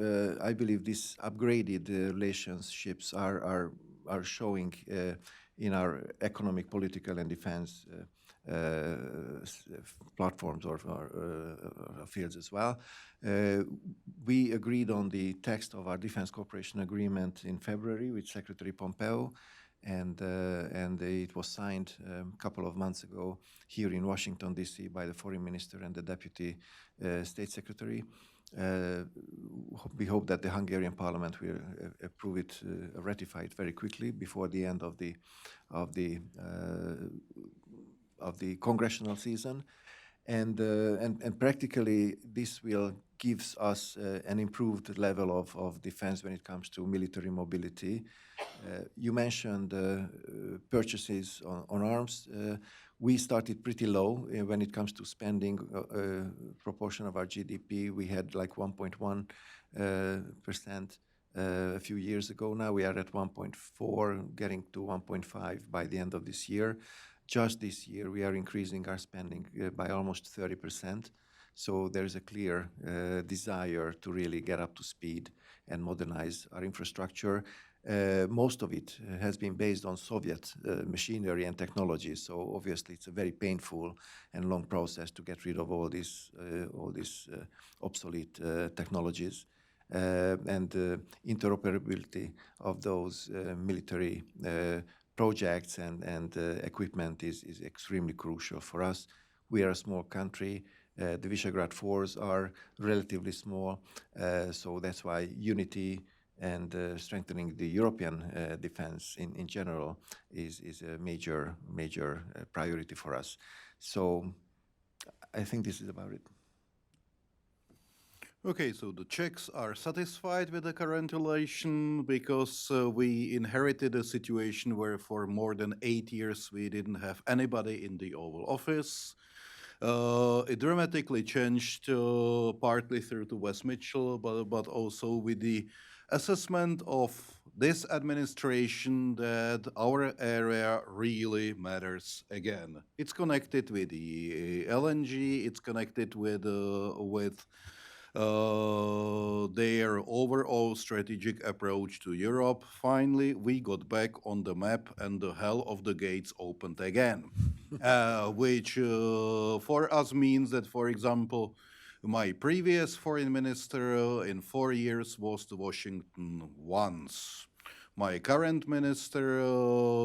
[SPEAKER 4] these upgraded relationships are showing in our economic, political, and defense platforms or fields as well. We agreed on the text of our defense cooperation agreement in February with Secretary Pompeo, and it was signed a couple of months ago here in Washington, D.C. by the Foreign Minister and the Deputy State Secretary. We hope that the Hungarian Parliament will approve it, ratify it very quickly before the end of the congressional season, and practically this will gives us an improved level of defense when it comes to military mobility. You mentioned purchases on arms. We started pretty low when it comes to spending proportion of our GDP. We had like 1.1% a few years ago. Now we are at 1.4, getting to 1.5 by the end of this year. Just this year, we are increasing our spending by almost 30%. So there's a clear desire to really get up to speed and modernize our infrastructure. Most of it has been based on Soviet machinery and technology, so obviously it's a very painful and long process to get rid of all these obsolete technologies. And interoperability of those military projects and equipment is extremely crucial for us. We are a small country. The Visegrad 4s are relatively small, so that's why unity and strengthening the European defense in general is a major priority for us. So I think this is about it.
[SPEAKER 5] Okay, so the Czechs are satisfied with the current relation because we inherited a situation where for more than 8 years we didn't have anybody in the Oval Office. It dramatically changed partly through to Wes Mitchell, but also with the assessment of this administration that our area really matters again. It's connected with the LNG, it's connected with their overall strategic approach to Europe. Finally, we got back on the map and the hell of the gates opened again, which for us means that, for example, my previous foreign minister in 4 years was to Washington once. My current minister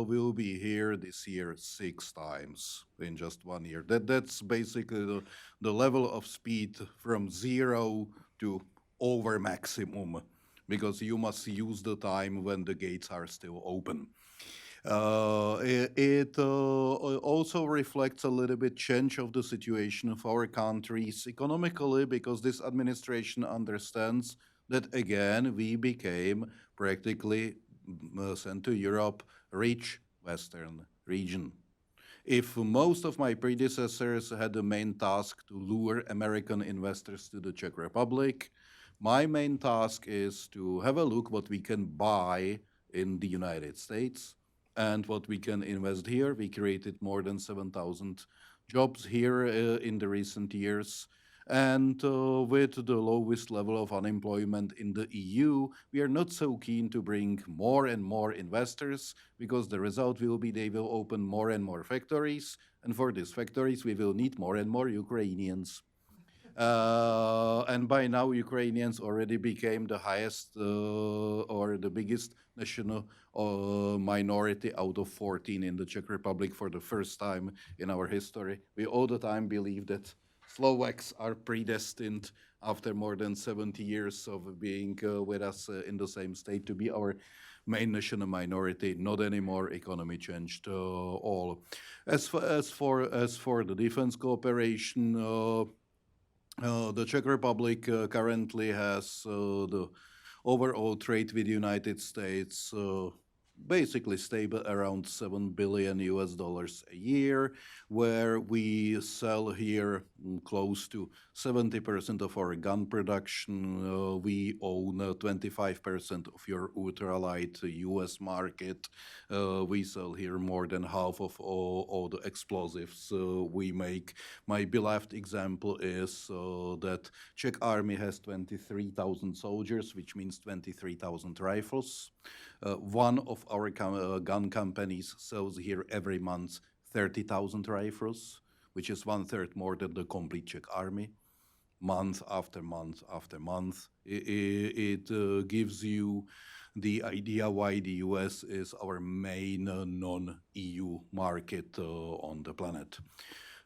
[SPEAKER 5] will be here this year 6 times in just 1 year. That's basically the level of speed from 0 to over maximum, because you must use the time when the gates are still open. It also reflects a little bit change of the situation of our countries economically, because this administration understands that again we became practically Central Europe rich Western region. If most of my predecessors had the main task to lure American investors to the Czech Republic, my main task is to have a look what we can buy in the United States and what we can invest here. We created more than 7,000 jobs here in the recent years. And with the lowest level of unemployment in the EU, we are not so keen to bring more and more investors, because the result will be they will open more and more factories. And for these factories, we will need more and more Ukrainians. And by now, Ukrainians already became the highest or the biggest national minority out of 14 in the Czech Republic for the first time in our history. We all the time believe that Slovaks are predestined after more than 70 years of being with us in the same state to be our main national minority. Not anymore. Economy changed all. As for the defense cooperation, the Czech Republic currently has the overall trade with the United States basically stable around $7 billion a year, where we sell here close to 70% of our gun production. We own 25% of your ultralight US market. We sell here more than half of all the explosives we make. My beloved example is that Czech army has 23,000 soldiers, which means 23,000 rifles. One of our gun companies sells here every month 30,000 rifles, which is 1/3 more than the complete Czech army. Month after month after month, it gives you the idea why the US is our main non-EU market on the planet.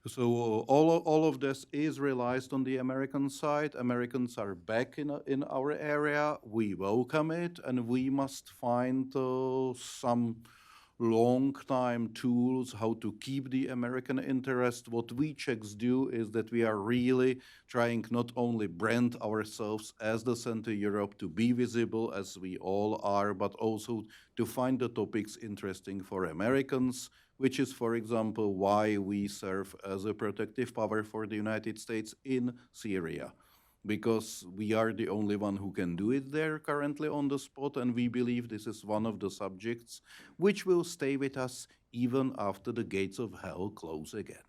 [SPEAKER 5] So all of this is realized on the American side. Americans are back in our area. We welcome it, and we must find some long-time tools how to keep the American interest. What we Czechs do is that we are really trying not only brand ourselves as the Central Europe to be visible as we all are, but also to find the topics interesting for Americans, which is, for example, why we serve as a protective power for the United States in Syria, because we are the only one who can do it there currently on the spot, and we believe this is one of the subjects which will stay with us even after the gates of hell close again.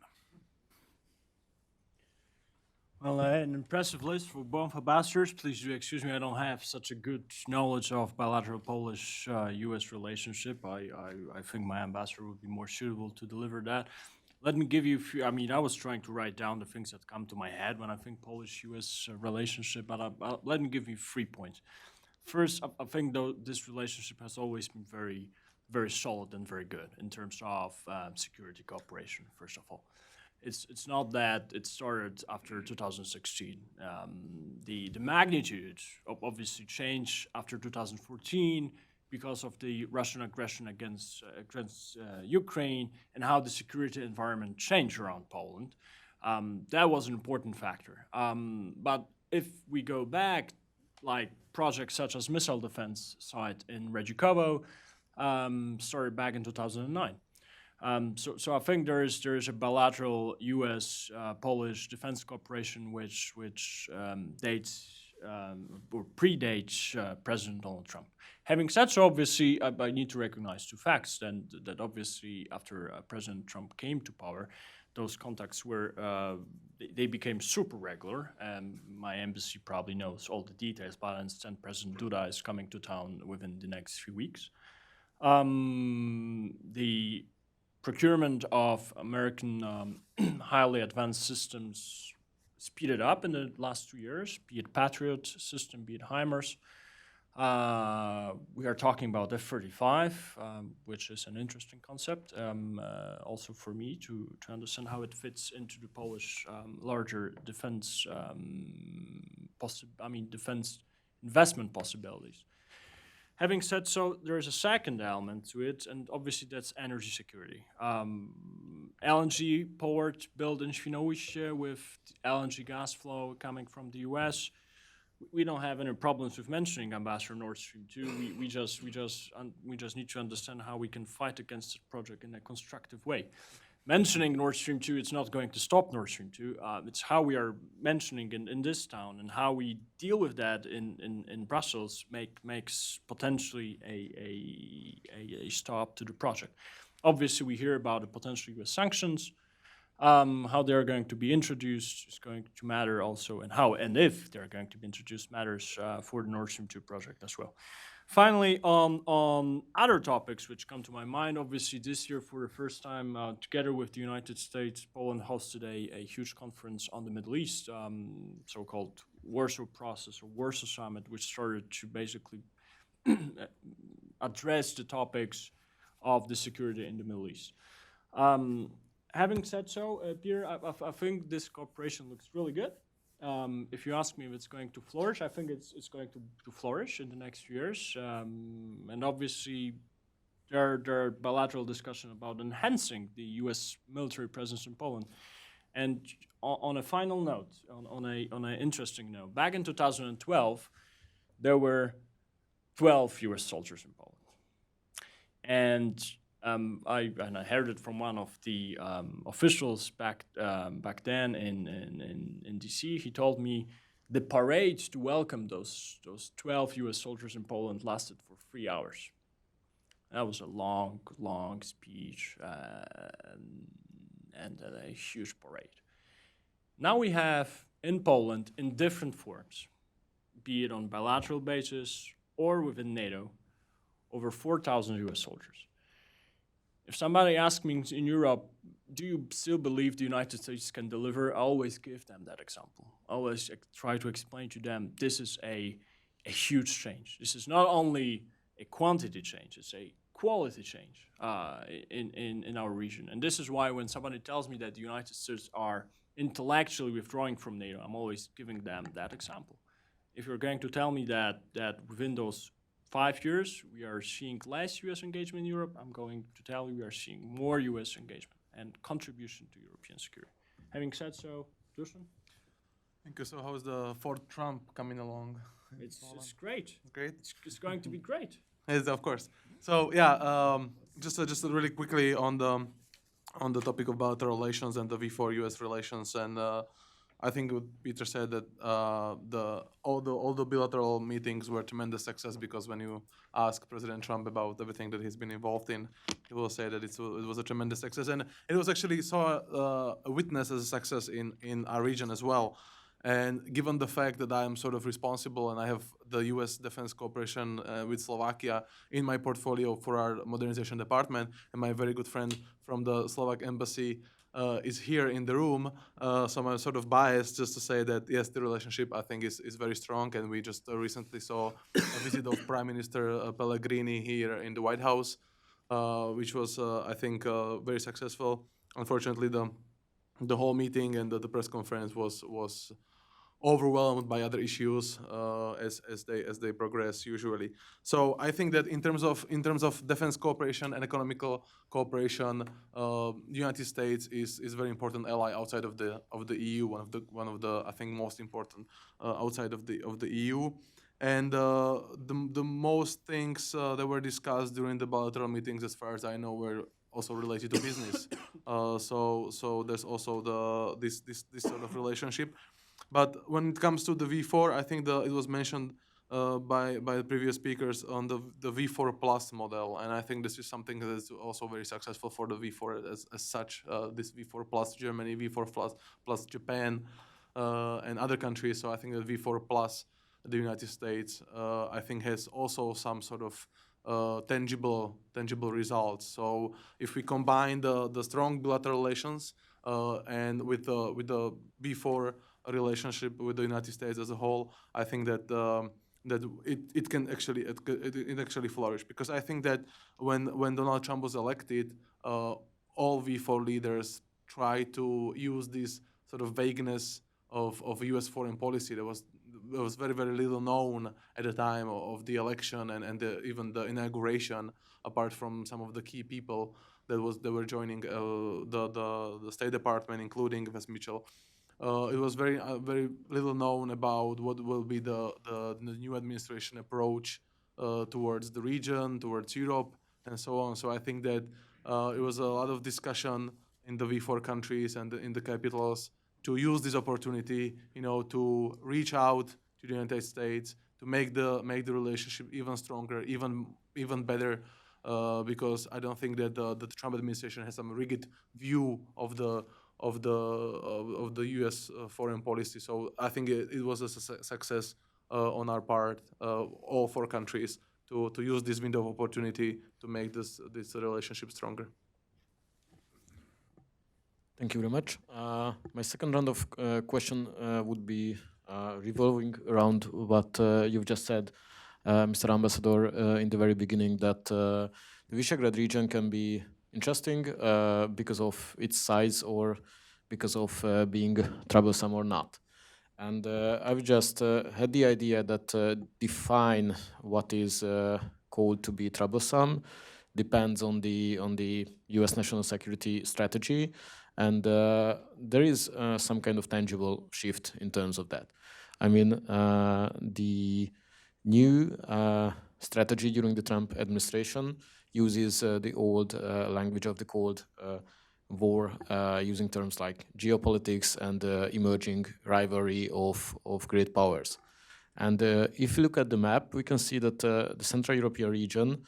[SPEAKER 6] Well, an impressive list for both ambassadors. Please do excuse me, I don't have such a good knowledge of bilateral Polish-U.S. relationship. I think my ambassador would be more suitable to deliver that. Let me give you a few. I mean, I was trying to write down the things that come to my head when I think Polish-U.S. Relationship, but let me give you 3 points. First, I think though this relationship has always been very, very solid and very good in terms of security cooperation, first of all. It's not that it started after 2016. The magnitude obviously changed after 2014 because of the Russian aggression against Ukraine and how the security environment changed around Poland. That was an important factor. But if we go back, like projects such as missile defense site in Redzikowo started back in 2009. So I think there is a bilateral U.S.-Polish defense cooperation which dates or predates President Donald Trump. Having said so, obviously, I need to recognize two facts. Then that obviously, after President Trump came to power, those contacts were they became super regular. My embassy probably knows all the details, but I understand President Duda is coming to town within the next few weeks. The procurement of American highly advanced systems speeded up in the last 2 years, be it Patriot system, be it HIMARS. We are talking about F-35, which is an interesting concept, also for me to understand how it fits into the Polish larger defense, defense investment possibilities. Having said so, there is a second element to it, and obviously that's energy security. LNG port built in Świnoujście with LNG gas flow coming from the U.S. We don't have any problems with mentioning Ambassador Nord Stream 2. We just need to understand how we can fight against the project in a constructive way. Mentioning Nord Stream 2, it's not going to stop Nord Stream 2. It's how we are mentioning in this town and how we deal with that in Brussels makes potentially a stop to the project. Obviously, we hear about the potential U.S. sanctions. How they're going to be introduced is going to matter also, and how and if they're going to be introduced matters for the Nord Stream 2 project as well. Finally, on other topics which come to my mind, obviously this year for the first time, together with the United States, Poland hosted a huge conference on the Middle East, so-called Warsaw Process or Warsaw Summit, which started to basically address the topics of the security in the Middle East. Having said so, Pierre, I think this cooperation looks really good. If you ask me if it's going to flourish, I think it's going to flourish in the next few years. And obviously, there are bilateral discussions about enhancing the U.S. military presence in Poland. And on a final note, on an interesting note, back in 2012, there were 12 U.S. soldiers in Poland. And I heard it from one of the officials back then in DC. He told me the parade to welcome those 12 U.S. soldiers in Poland lasted for 3 hours. That was a long speech and a huge parade. Now we have in Poland, in different forms, be it on bilateral basis or within NATO, over 4,000 U.S. soldiers. If somebody asks me in Europe, do you still believe the United States can deliver? I always give them that example. I always try to explain to them this is a huge change. This is not only a quantity change, it's a quality change in our region. And this is why when somebody tells me that the United States are intellectually withdrawing from NATO, I'm always giving them that example. If you're going to tell me that within those 5 years, we are seeing less U.S. engagement in Europe, I'm going to tell you we are seeing more U.S. engagement and contribution to European security. Having said so, Dusan?
[SPEAKER 7] Thank you. So how's the fourth Trump coming along?
[SPEAKER 6] It's great.
[SPEAKER 7] Great?
[SPEAKER 6] It's going to be great.
[SPEAKER 7] Yes, of course. So yeah, just really quickly on the topic of bilateral relations and the V4 U.S. relations, and I think what Peter said that all the bilateral meetings were tremendous success, because when you ask President Trump about everything that he's been involved in, he will say that it was a tremendous success, and it was actually a witness as a success in our region as well. And given the fact that I am sort of responsible and I have the U.S. defense cooperation with Slovakia in my portfolio for our modernization department, and my very good friend from the Slovak embassy is here in the room, so I'm sort of biased just to say that yes, the relationship I think is very strong, and we just recently saw a visit of Prime Minister Pellegrini here in the White House, which was I think very successful. Unfortunately, the whole meeting and the press conference was overwhelmed by other issues as they progress usually. So I think that in terms of defense cooperation and economical cooperation, the United States is very important ally outside of the EU, one of the I think most important outside of the EU. And the most things that were discussed during the bilateral meetings, as far as I know, were also related to business. So there's also this sort of relationship. But when it comes to the V4, I think it was mentioned by the previous speakers on the V4 Plus model, and I think this is something that is also very successful for the V4 as such. This V4 Plus Germany, V4 Plus Japan, and other countries. So I think the V4 Plus the United States, I think, has also some sort of tangible results. So if we combine the strong bilateral relations and with the V4 relationship with the United States as a whole, I think that that it actually flourish. Because I think that when Donald Trump was elected, all V4 leaders tried to use this sort of vagueness of U.S. foreign policy. There was very, very little known at the time of the election and even the inauguration, apart from some of the key people that were joining the State Department, including Wes Mitchell. It was very little known about what will be the new administration approach towards the region, towards Europe, and so on. So I think that it was a lot of discussion in the V4 countries and in the capitals to use this opportunity, to reach out to the United States, to make the relationship even stronger, even better, because I don't think that the Trump administration has some rigid view of the U.S. Foreign policy. So I think it was a success on our part, all four countries, to use this window of opportunity to make this relationship stronger.
[SPEAKER 3] Thank you very much. My second round of question would be revolving around what you've just said, Mr. Ambassador, in the very beginning, that the Visegrad region can be interesting because of its size or because of being troublesome or not. And I've just had the idea that define what is called to be troublesome depends on the U.S. national security strategy. And there is some kind of tangible shift in terms of that. I mean, the new strategy during the Trump administration uses the old language of the Cold War, using terms like geopolitics and emerging rivalry of great powers. And if you look at the map, we can see that the Central European region,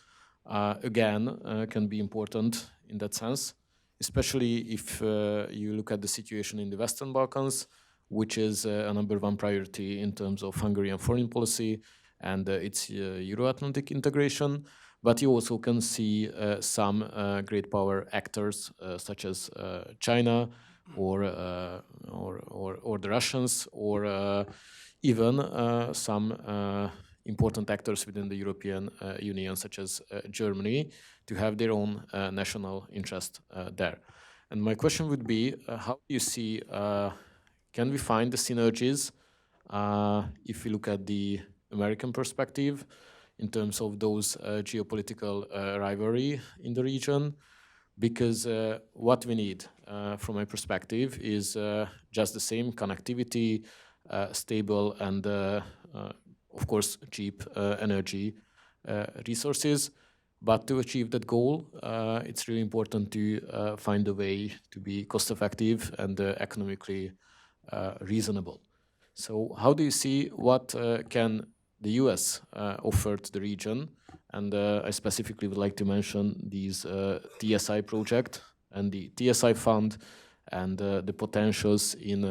[SPEAKER 3] again, can be important in that sense, especially if you look at the situation in the Western Balkans, which is a number one priority in terms of Hungarian foreign policy and its Euro-Atlantic integration. But you also can see some great power actors such as China or the Russians, or even some important actors within the European Union, such as Germany, to have their own national interest there. And my question would be, how do you see, can we find the synergies if we look at the American perspective in terms of those geopolitical rivalry in the region? Because what we need, from my perspective, is just the same connectivity, stable and, of course, cheap energy resources. But to achieve that goal, it's really important to find a way to be cost-effective and economically reasonable. So how do you see what can the US offer to the region? And I specifically would like to mention these TSI project and the TSI fund and the potentials in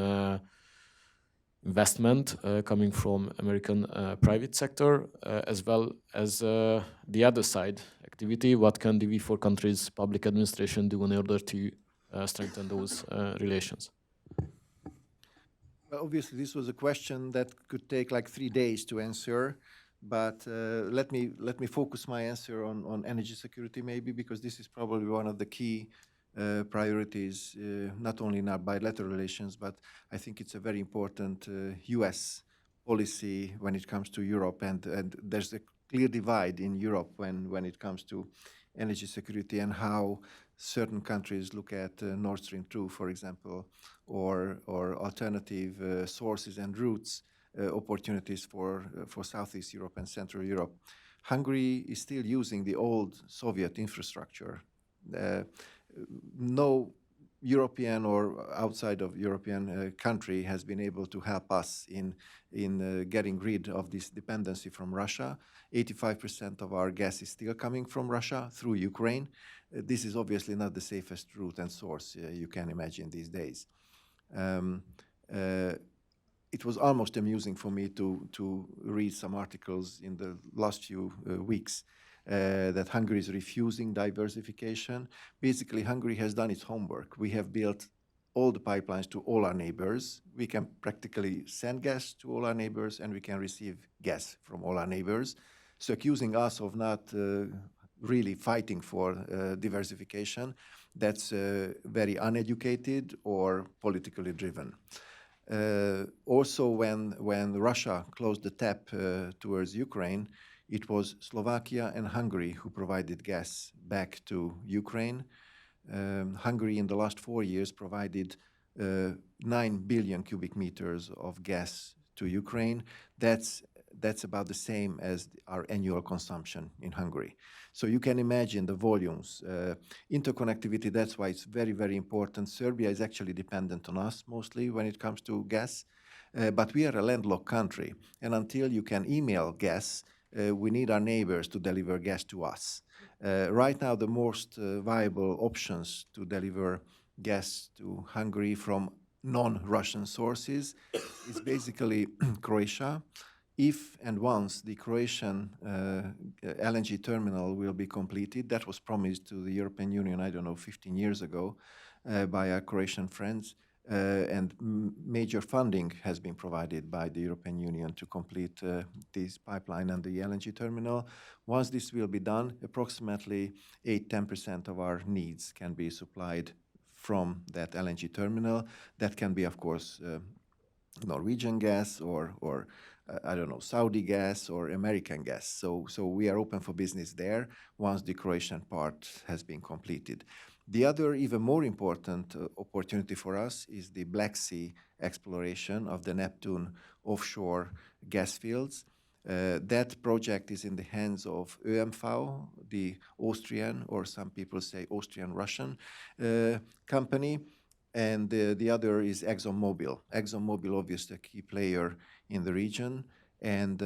[SPEAKER 3] investment coming from American private sector, as well as the other side activity. What can the V4 countries' public administration do in order to strengthen those relations?
[SPEAKER 4] Well, obviously, this was a question that could take like 3 days to answer, but let me focus my answer on energy security, maybe, because this is probably one of the key priorities, not only in our bilateral relations, but I think it's a very important US policy when it comes to Europe, and there's a clear divide in Europe when it comes to energy security and how certain countries look at Nord Stream 2, for example, or alternative sources and routes, opportunities for Southeast Europe and Central Europe. Hungary is still using the old Soviet infrastructure. No European or outside of European country has been able to help us in getting rid of this dependency from Russia. 85% of our gas is still coming from Russia through Ukraine. This is obviously not the safest route and source you can imagine these days. It was almost amusing for me to read some articles in the last few weeks that Hungary is refusing diversification. Basically, Hungary has done its homework. We have built all the pipelines to all our neighbors. We can practically send gas to all our neighbors, and we can receive gas from all our neighbors. So accusing us of not really fighting for diversification, that's very uneducated or politically driven. Also, when Russia closed the tap towards Ukraine, it was Slovakia and Hungary who provided gas back to Ukraine. Hungary in the last 4 years provided 9 billion cubic meters of gas to Ukraine. That's about the same as our annual consumption in Hungary. So you can imagine the volumes. Interconnectivity, that's why it's very, very important. Serbia is actually dependent on us mostly when it comes to gas, but we are a landlocked country. And until you can email gas, we need our neighbors to deliver gas to us. Right now, the most viable options to deliver gas to Hungary from non-Russian sources is basically Croatia. If and once the Croatian LNG terminal will be completed, that was promised to the European Union, I don't know, 15 years ago by our Croatian friends, and major funding has been provided by the European Union to complete this pipeline and the LNG terminal. Once this will be done, approximately 8–10% of our needs can be supplied from that LNG terminal. That can be, of course, Norwegian gas or I don't know, Saudi gas or American gas. So we are open for business there once the Croatian part has been completed. The other, even more important opportunity for us is the Black Sea exploration of the Neptune offshore gas fields. That project is in the hands of ÖMV, the Austrian, or some people say Austrian-Russian company, and the other is ExxonMobil. ExxonMobil, obviously a key player in the region, and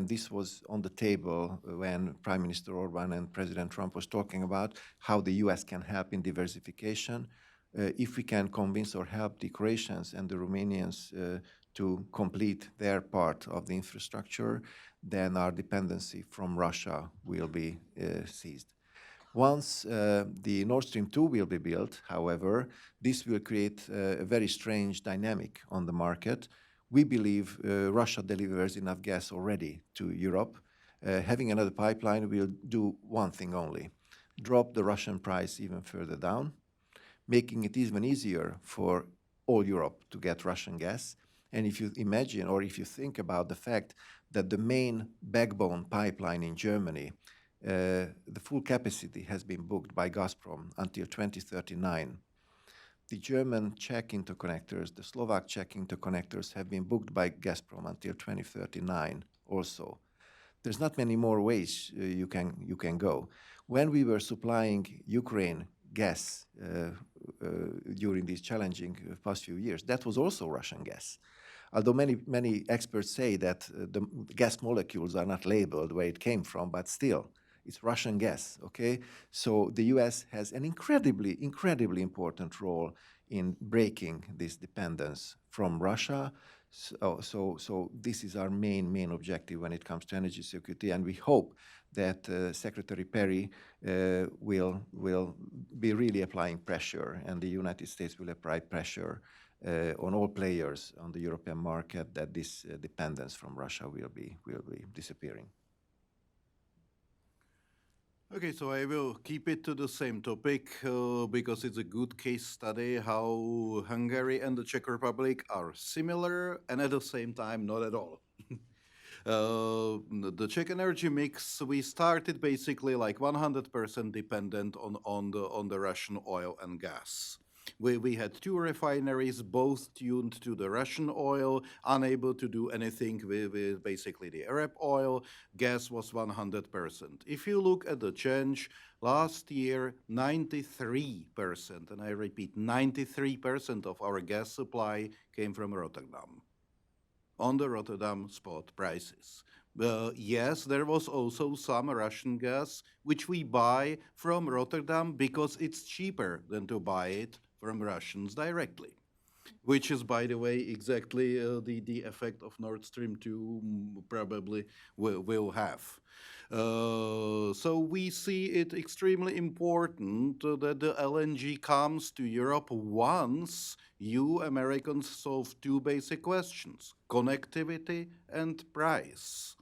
[SPEAKER 4] this was on the table when Prime Minister Orban and President Trump was talking about how the US can help in diversification. If we can convince or help the Croatians and the Romanians to complete their part of the infrastructure, then our dependency from Russia will be ceased. Once the Nord Stream 2 will be built, however, this will create a very strange dynamic on the market. We believe Russia delivers enough gas already to Europe. Having another pipeline will do one thing only: drop the Russian price even further down, making it even easier for all Europe to get Russian gas. And if you imagine, or if you think about the fact that the main backbone pipeline in Germany, the full capacity has been booked by Gazprom until 2039. The German-Czech interconnectors, the Slovak-Czech interconnectors have been booked by Gazprom until 2039 also. There's not many more ways you can go. When we were supplying Ukraine gas during these challenging past few years, that was also Russian gas. Although many experts say that the gas molecules are not labeled where it came from, but still, it's Russian gas, okay? So the US has an incredibly important role in breaking this dependence from Russia. So this is our main objective when it comes to energy security, and we hope that Secretary Perry will be really applying pressure, and the United States will apply pressure on all players on the European market that this dependence from Russia will be disappearing.
[SPEAKER 5] Okay, so I will keep it to the same topic because it's a good case study how Hungary and the Czech Republic are similar and at the same time not at all. The Czech energy mix, we started basically like 100% dependent on the Russian oil and gas. We had two refineries, both tuned to the Russian oil, unable to do anything with basically the Arab oil. Gas was 100%. If you look at the change, last year, 93%, and I repeat, 93% of our gas supply came from Rotterdam, on the Rotterdam spot prices. Yes, there was also some Russian gas, which we buy from Rotterdam because it's cheaper than to buy it from Russians directly, which is, by the way, exactly the effect of Nord Stream 2 probably will have. So we see it extremely important that the LNG comes to Europe once you Americans solve two basic questions: connectivity and price.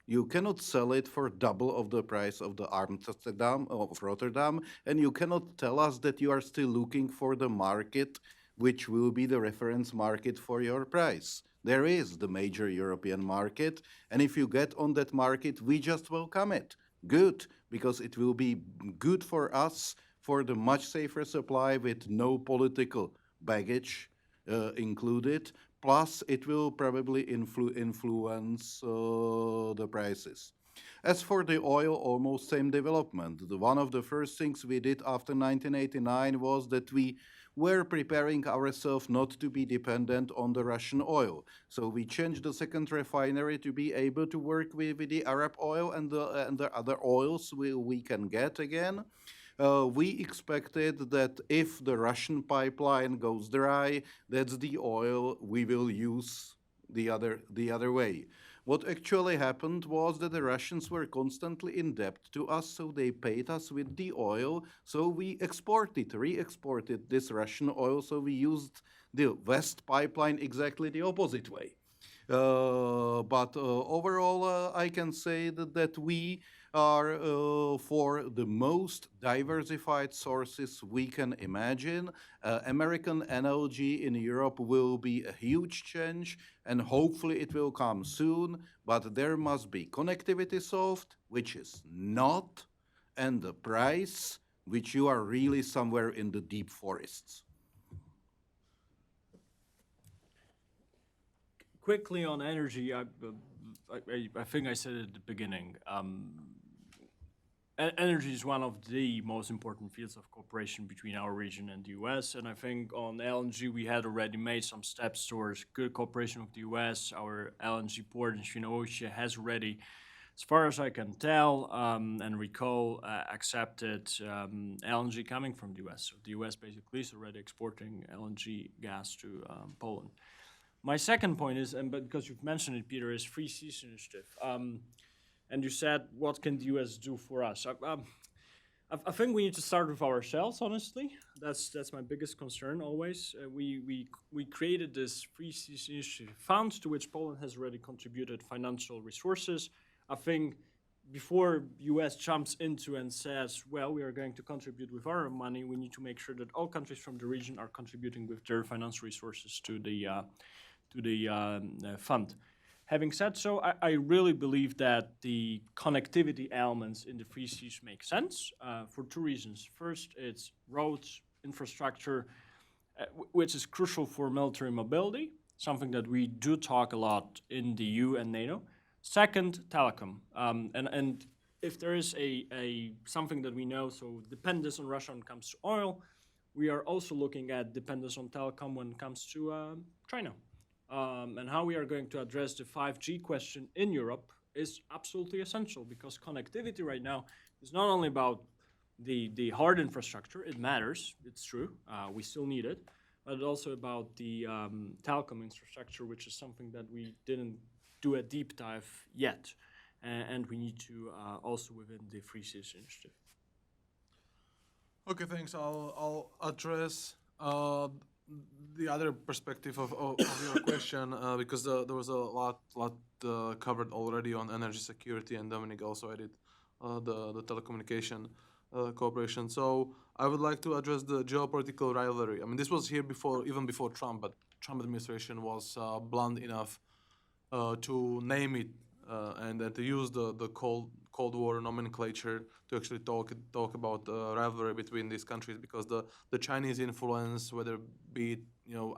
[SPEAKER 5] You cannot sell it for double of the price of the Amsterdam of Rotterdam, and you cannot tell us that you are still looking for the market which will be the reference market for your price. There is the major European market, and if you get on that market, we just welcome it. Good, because it will be good for us for the much safer supply with no political baggage included. Plus, it will probably influence the prices. As for the oil, almost same development. One of the first things we did after 1989 was that we were preparing ourselves not to be dependent on the Russian oil. So we changed the second refinery to be able to work with the Arab oil and the other oils we can get again. We expected that if the Russian pipeline goes dry, that's the oil we will use the other way. What actually happened was that the Russians were constantly in debt to us, so they paid us with the oil. So we re-exported this Russian oil. So we used the West pipeline exactly the opposite way. But overall, I can say that we are for the most diversified sources we can imagine. American LNG in Europe will be a huge change, and hopefully it will come soon, but there must be connectivity solved, which is not, and the price, which you are really somewhere in the deep forests.
[SPEAKER 6] Quickly on energy, I think I said at the beginning, energy is one of the most important fields of cooperation between our region and the US, and I think on LNG we had already made some steps towards good cooperation with the US. Our LNG port in Świnoujście has already, as far as I can tell and recall, accepted LNG coming from the US. So the US basically is already exporting LNG gas to Poland. My second point is, and because you've mentioned it, Peter, is Free Seas Initiative. And you said, what can the US do for us? I think we need to start with ourselves, honestly. That's my biggest concern always. We created this Free Seas Initiative fund to which Poland has already contributed financial resources. I think before US jumps into and says, well, we are going to contribute with our money, we need to make sure that all countries from the region are contributing with their financial resources to the fund. Having said so, I really believe that the connectivity elements in the Free Seas make sense for two reasons. First, it's roads, infrastructure, which is crucial for military mobility, something that we do talk a lot in the EU and NATO. Second, telecom. And if there is something that we know, so dependence on Russia when it comes to oil, we are also looking at dependence on telecom when it comes to China. And how we are going to address the 5G question in Europe is absolutely essential, because connectivity right now is not only about the hard infrastructure, it matters, it's true, we still need it, but also about the telecom infrastructure, which is something that we didn't do a deep dive yet, and we need to also within the Free Seas Initiative.
[SPEAKER 7] Okay, thanks. I'll address the other perspective of your question because there was a lot covered already on energy security, and Dominic also added the telecommunication cooperation. So I would like to address the geopolitical rivalry. I mean, this was here even before Trump, but Trump administration was blunt enough to name it and to use the Cold War nomenclature to actually talk about rivalry between these countries, because the Chinese influence, whether be it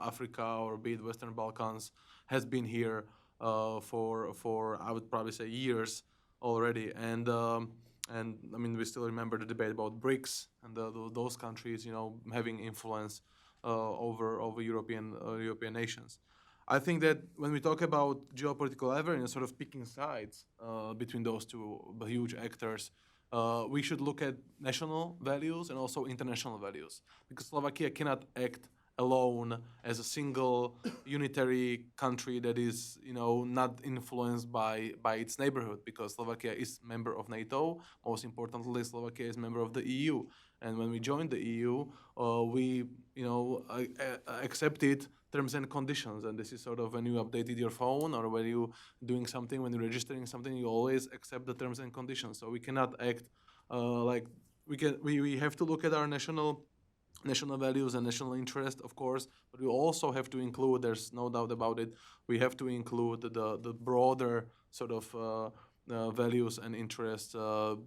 [SPEAKER 7] Africa or be it Western Balkans, has been here for I would probably say years already, and I mean, we still remember the debate about BRICS and those countries having influence over European nations. I think that when we talk about geopolitical rivalry and sort of picking sides between those two huge actors, we should look at national values and also international values, because Slovakia cannot act alone as a single unitary country that is, not influenced by its neighborhood, because Slovakia is member of NATO. Most importantly, Slovakia is member of the EU. And when we joined the EU, we, accepted terms and conditions. And this is sort of when you updated your phone or when you doing something, when you're registering something, you always accept the terms and conditions. So we cannot act like we have to look at our national values and national interest, of course, but we also have to include, there's no doubt about it, we have to include the broader sort of values and interests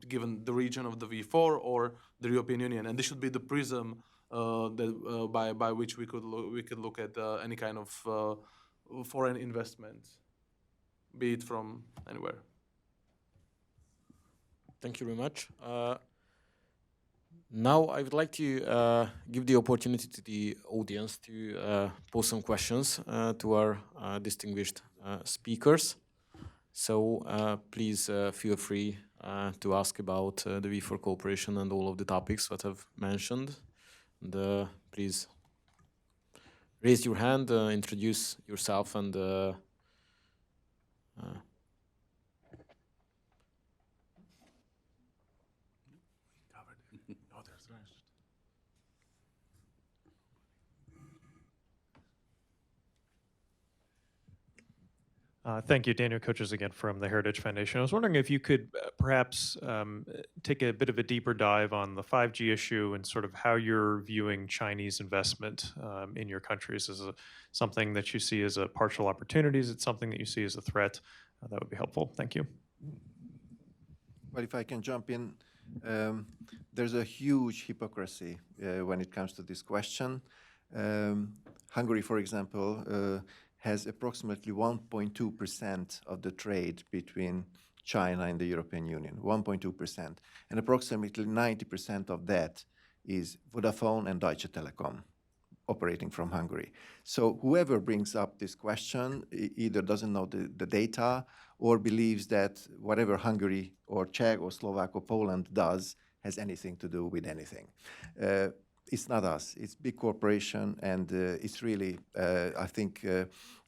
[SPEAKER 7] given the region of the V4 or the European Union. And this should be the prism by which we could look at any kind of foreign investment, be it from anywhere.
[SPEAKER 3] Thank you very much. Now I would like to give the opportunity to the audience to pose some questions to our distinguished speakers. So please feel free to ask about the V4 cooperation and all of the topics that I've mentioned. And please raise your hand, introduce yourself, and
[SPEAKER 1] Thank you, Daniel Coaches again from the Heritage Foundation. I was wondering if you could perhaps take a bit of a deeper dive on the 5G issue and sort of how you're viewing Chinese investment in your countries. Is it something that you see as a partial opportunity? Is it something that you see as a threat? That would be helpful. Thank you.
[SPEAKER 4] Well, if I can jump in, there's a huge hypocrisy when it comes to this question. Hungary, for example, has approximately 1.2% of the trade between China and the European Union, 1.2%. And approximately 90% of that is Vodafone and Deutsche Telekom operating from Hungary. So whoever brings up this question either doesn't know the data or believes that whatever Hungary or Czech or Slovak or Poland does has anything to do with anything. It's not us. It's big corporation, and it's really, I think,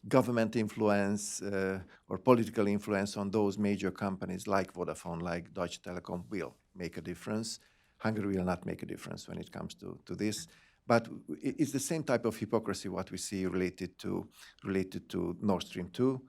[SPEAKER 4] government influence or political influence on those major companies like Vodafone, like Deutsche Telekom will make a difference. Hungary will not make a difference when it comes to this. But it's the same type of hypocrisy what we see related to Nord Stream 2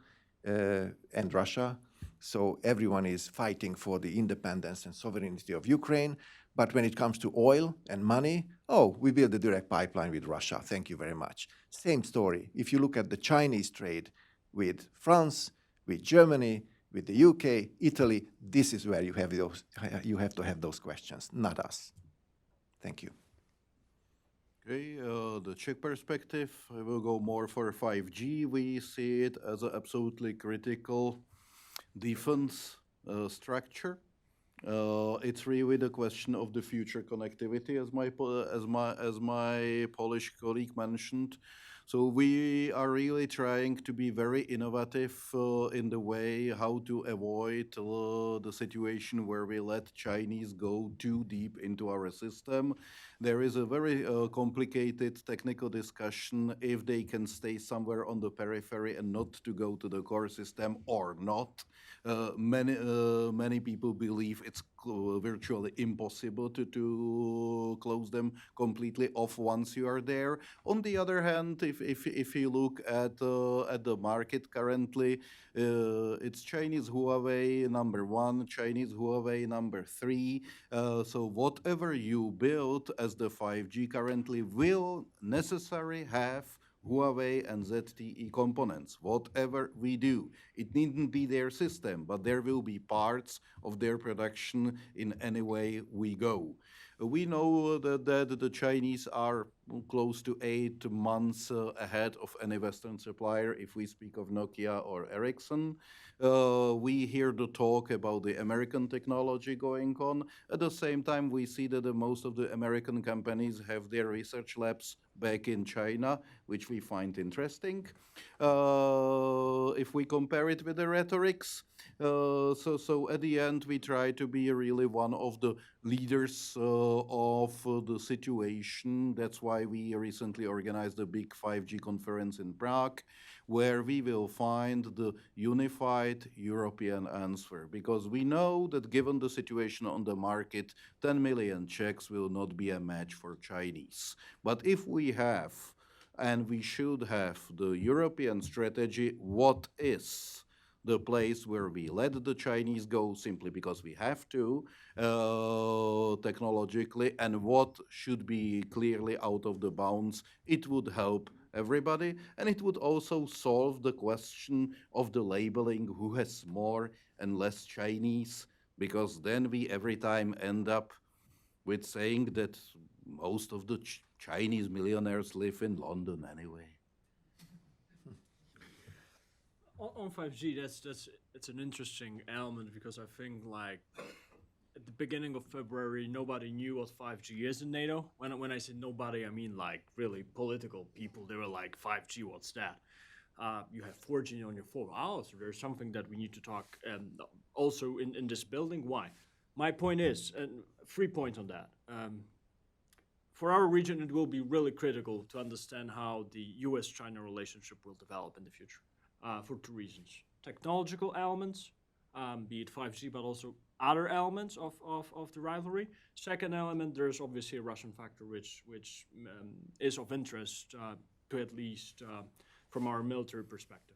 [SPEAKER 4] and Russia. So everyone is fighting for the independence and sovereignty of Ukraine. But when it comes to oil and money, oh, we build a direct pipeline with Russia. Thank you very much. Same story. If you look at the Chinese trade with France, with Germany, with the UK, Italy, this is where you have to have those questions, not us. Thank you.
[SPEAKER 5] Okay, the Czech perspective, I will go more for 5G. We see it as an absolutely critical defense structure. It's really the question of the future connectivity, as my Polish colleague mentioned. So we are really trying to be very innovative in the way how to avoid the situation where we let Chinese go too deep into our system. There is a very complicated technical discussion if they can stay somewhere on the periphery and not to go to the core system or not. Many people believe it's virtually impossible to close them completely off once you are there. On the other hand, if you look at the market currently, it's Chinese Huawei #1, Chinese Huawei #3. So whatever you build as the 5G currently will necessarily have Huawei and ZTE components. Whatever we do, it needn't be their system, but there will be parts of their production in any way we go. We know that the Chinese are close to 8 months ahead of any Western supplier if we speak of Nokia or Ericsson. We hear the talk about the American technology going on. At the same time, we see that most of the American companies have their research labs back in China, which we find interesting. If we compare it with the rhetorics, So at the end, we try to be really one of the leaders of the situation. That's why we recently organized a big 5G conference in Prague, where we will find the unified European answer. Because we know that given the situation on the market, 10 million Czechs will not be a match for Chinese. But if we have, and we should have, the European strategy, what is the place where we let the Chinese go simply because we have to technologically, and what should be clearly out of the bounds, it would help everybody, and it would also solve the question of the labeling, who has more and less Chinese, because then we every time end up with saying that most of the Chinese millionaires live in London anyway.
[SPEAKER 6] On 5G, it's an interesting element because I think like at the beginning of February, nobody knew what 5G is in NATO. When I say nobody, I mean like really political people. They were like, 5G, what's that? You have 4G on your phone. Oh, so there's something that we need to talk also in this building. Why? My point is, and 3 points on that. For our region, it will be really critical to understand how the US-China relationship will develop in the future. For 2 reasons. Technological elements, be it 5G, but also other elements of the rivalry. Second element, there's obviously a Russian factor which is of interest to at least from our military perspective.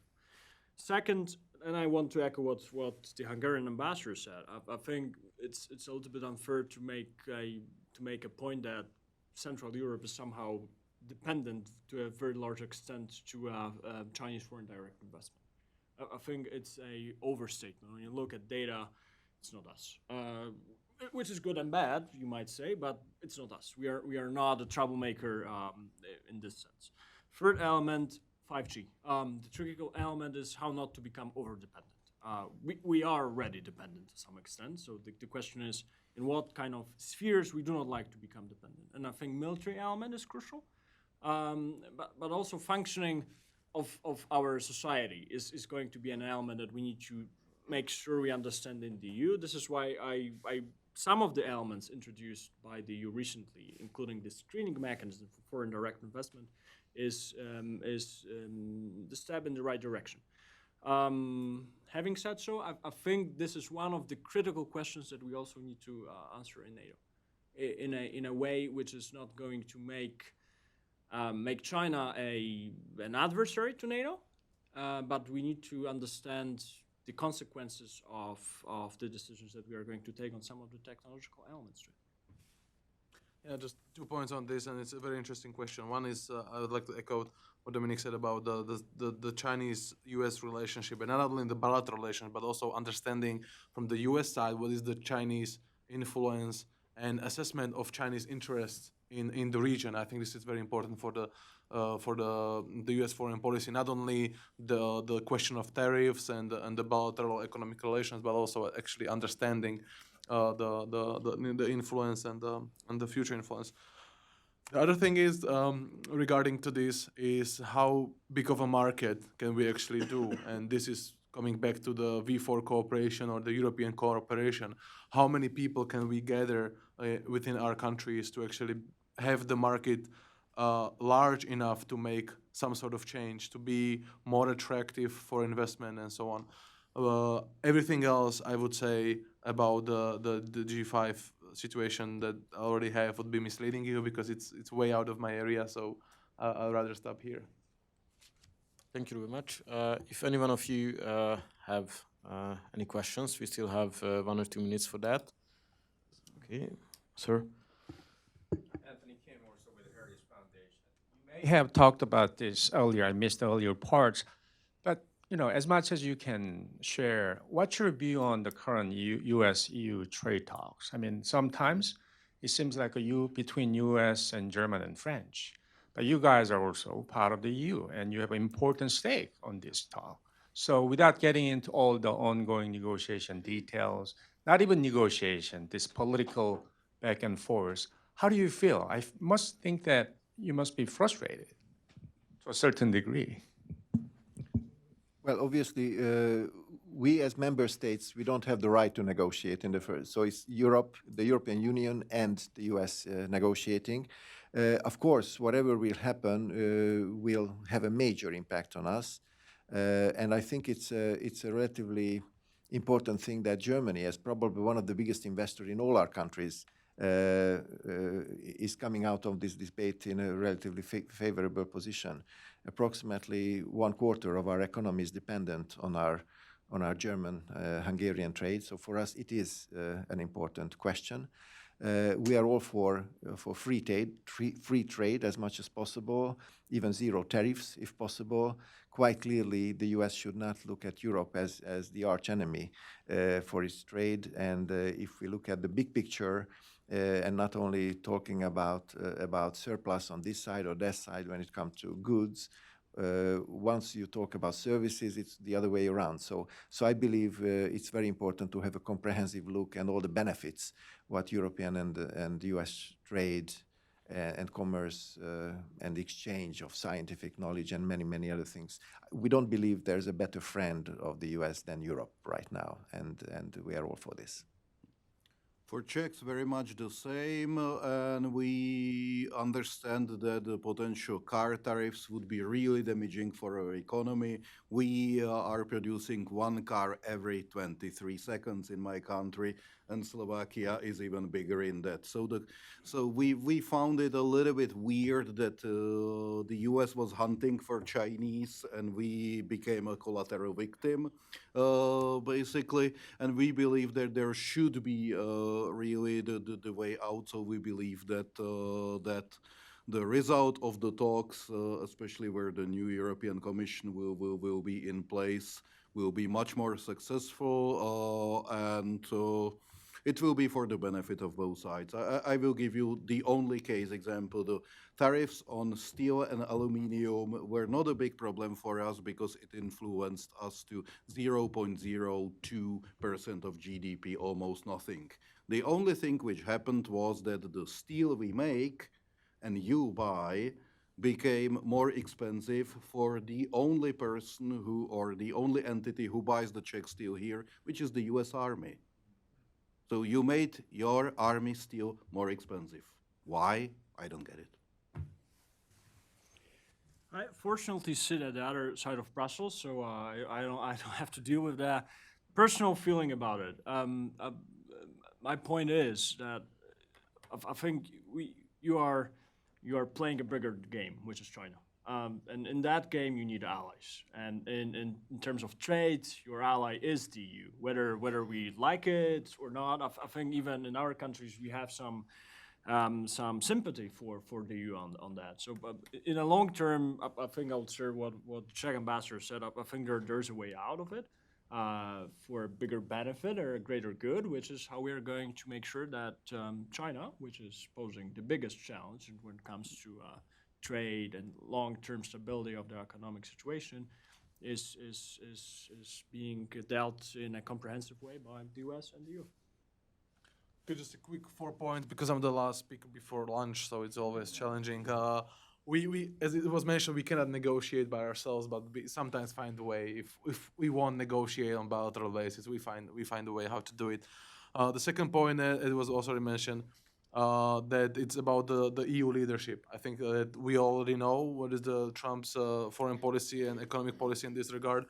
[SPEAKER 6] Second, and I want to echo what the Hungarian ambassador said, I think it's a little bit unfair to make a point that Central Europe is somehow dependent to a very large extent to Chinese foreign direct investment. I think it's a overstatement. When you look at data, it's not us, which is good and bad, you might say, but it's not us. We are not a troublemaker in this sense. Third element, 5G. The critical element is how not to become over-dependent. We are already dependent to some extent, so the question is, in what kind of spheres we do not like to become dependent. And I think military element is crucial. But also functioning of our society is going to be an element that we need to make sure we understand in the EU. This is why some of the elements introduced by the EU recently, including the screening mechanism for foreign direct investment, is the step in the right direction. Having said so, I think this is one of the critical questions that we also need to answer in NATO, in a way which is not going to make China an adversary to NATO, but we need to understand the consequences of the decisions that we are going to take on some of the technological elements to it.
[SPEAKER 7] Yeah, just 2 points on this, and it's a very interesting question. One is I would like to echo what Dominic said about the Chinese-U.S. relationship, and not only the bilateral relationship, but also understanding from the U.S. side what is the Chinese influence and assessment of Chinese interests in the region. I think this is very important for the U.S. foreign policy. Not only the question of tariffs and the bilateral economic relations, but also actually understanding the influence and the future influence. The other thing is regarding to this is how big of a market can we actually do, and this is coming back to the V4 cooperation or the European cooperation. How many people can we gather within our countries to actually have the market large enough to make some sort of change, to be more attractive for investment and so on. Everything else, I would say, about the G5 situation that I already have would be misleading you because it's way out of my area, so I'll rather stop here.
[SPEAKER 3] Thank you very much. If any one of you have any questions, we still have 1 or 2 minutes for that. Okay, sir.
[SPEAKER 8] Anthony Kim, also with the Heritage Foundation. You may have talked about this earlier. I missed the earlier parts, but as much as you can share, what's your view on the current U.S.-EU trade talks? I mean, sometimes it seems like between U.S. and German and French, but you guys are also part of the EU, and you have an important stake on this talk. So without getting into all the ongoing negotiation details, not even negotiation, this political back and forth, how do you feel? I must think that you must be frustrated to a certain degree.
[SPEAKER 4] Well, obviously, we as member states, we don't have the right to negotiate in the first. So it's Europe, the European Union and the US negotiating. Of course, whatever will happen will have a major impact on us. And I think it's a relatively important thing that Germany, as probably one of the biggest investors in all our countries, is coming out of this debate in a relatively favorable position. Approximately 1/4 of our economy is dependent on our German-Hungarian trade. So for us, it is an important question. We are all for free trade as much as possible, even zero tariffs if possible. Quite clearly, the US should not look at Europe as the arch enemy for its trade. And if we look at the big picture, and not only talking about surplus on this side or that side when it comes to goods, once you talk about services, it's the other way around. So I believe it's very important to have a comprehensive look and all the benefits what European and US trade and commerce and exchange of scientific knowledge and many other things. We don't believe there's a better friend of the US than Europe right now, and we are all for this.
[SPEAKER 5] For Czechs, very much the same, and we understand that the potential car tariffs would be really damaging for our economy. We are producing one car every 23 seconds in my country, and Slovakia is even bigger in that. So we found it a little bit weird that the US was hunting for Chinese, and we became a collateral victim, basically. And we believe that there should be really the way out. So we believe that the result of the talks, especially where the new European Commission will be in place, will be much more successful, and it will be for the benefit of both sides. I will give you the only case example. The tariffs on steel and aluminium were not a big problem for us because it influenced us to 0.02% of GDP, almost nothing. The only thing which happened was that the steel we make and you buy became more expensive for the only person who, or the only entity who buys the Czech steel here, which is the US Army. So you made your army steel more expensive. Why? I don't get it.
[SPEAKER 6] I fortunately sit at the other side of Brussels, so I don't have to deal with that personal feeling about it. My point is that I think you are playing a bigger game, which is China. And in that game, you need allies. And in terms of trade, your ally is the EU. Whether we like it or not, I think even in our countries, we have some sympathy for the EU on that. So in a long term, I think I would share what the Czech ambassador said. I think there's a way out of it for a bigger benefit or a greater good, which is how we are going to make sure that China, which is posing the biggest challenge when it comes to trade and long-term stability of the economic situation, is being dealt in a comprehensive way by the US and the EU.
[SPEAKER 7] Okay, just a quick 4 points, because I'm the last speaker before lunch, so it's always challenging. We as it was mentioned, we cannot negotiate by ourselves, but we sometimes find a way. If we won't negotiate on bilateral basis, we find a way how to do it. The second point, it was also mentioned, that it's about the EU leadership. I think that we already know what is the Trump's foreign policy and economic policy in this regard.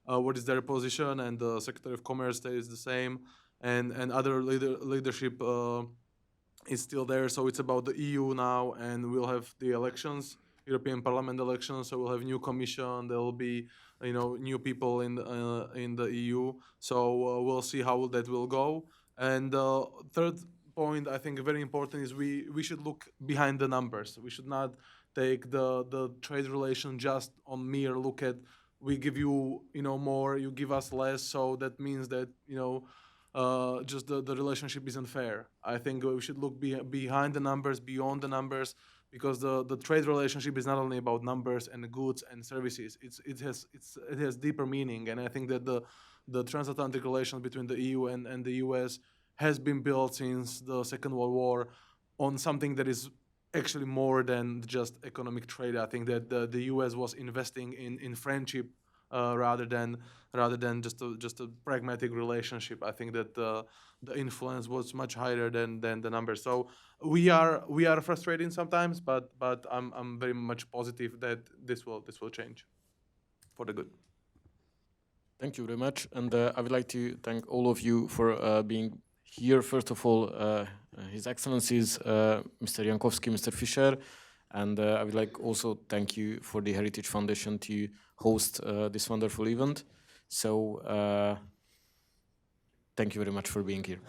[SPEAKER 7] What is their position, and the Secretary of Commerce stays the same, and other leadership is still there. So it's about the EU now, and we'll have the elections, European Parliament elections. So we'll have new Commission. There will be new people in the EU. So we'll see how that will go. And third point, I think very important, is we should look behind the numbers. We should not take the trade relation just on mere look at, we give you more, you give us less, so that means that just the relationship isn't fair. I think we should look behind the numbers, beyond the numbers, because the trade relationship is not only about numbers and goods and services. It has deeper meaning, and I think that the transatlantic relations between the EU and the US has been built since the Second World War on something that is actually more than just economic trade. I think that the US was investing in friendship rather than just a pragmatic relationship. I think that the influence was much higher than the numbers. So we are frustrating sometimes, but I'm very much positive that this will change for the good.
[SPEAKER 3] Thank you very much, and I would like to thank all of you for being here. First of all, His Excellencies, Mr. Jankowski, Mr. Fischer, and I would like also thank you for the Heritage Foundation to host this wonderful event. So, thank you very much for being here.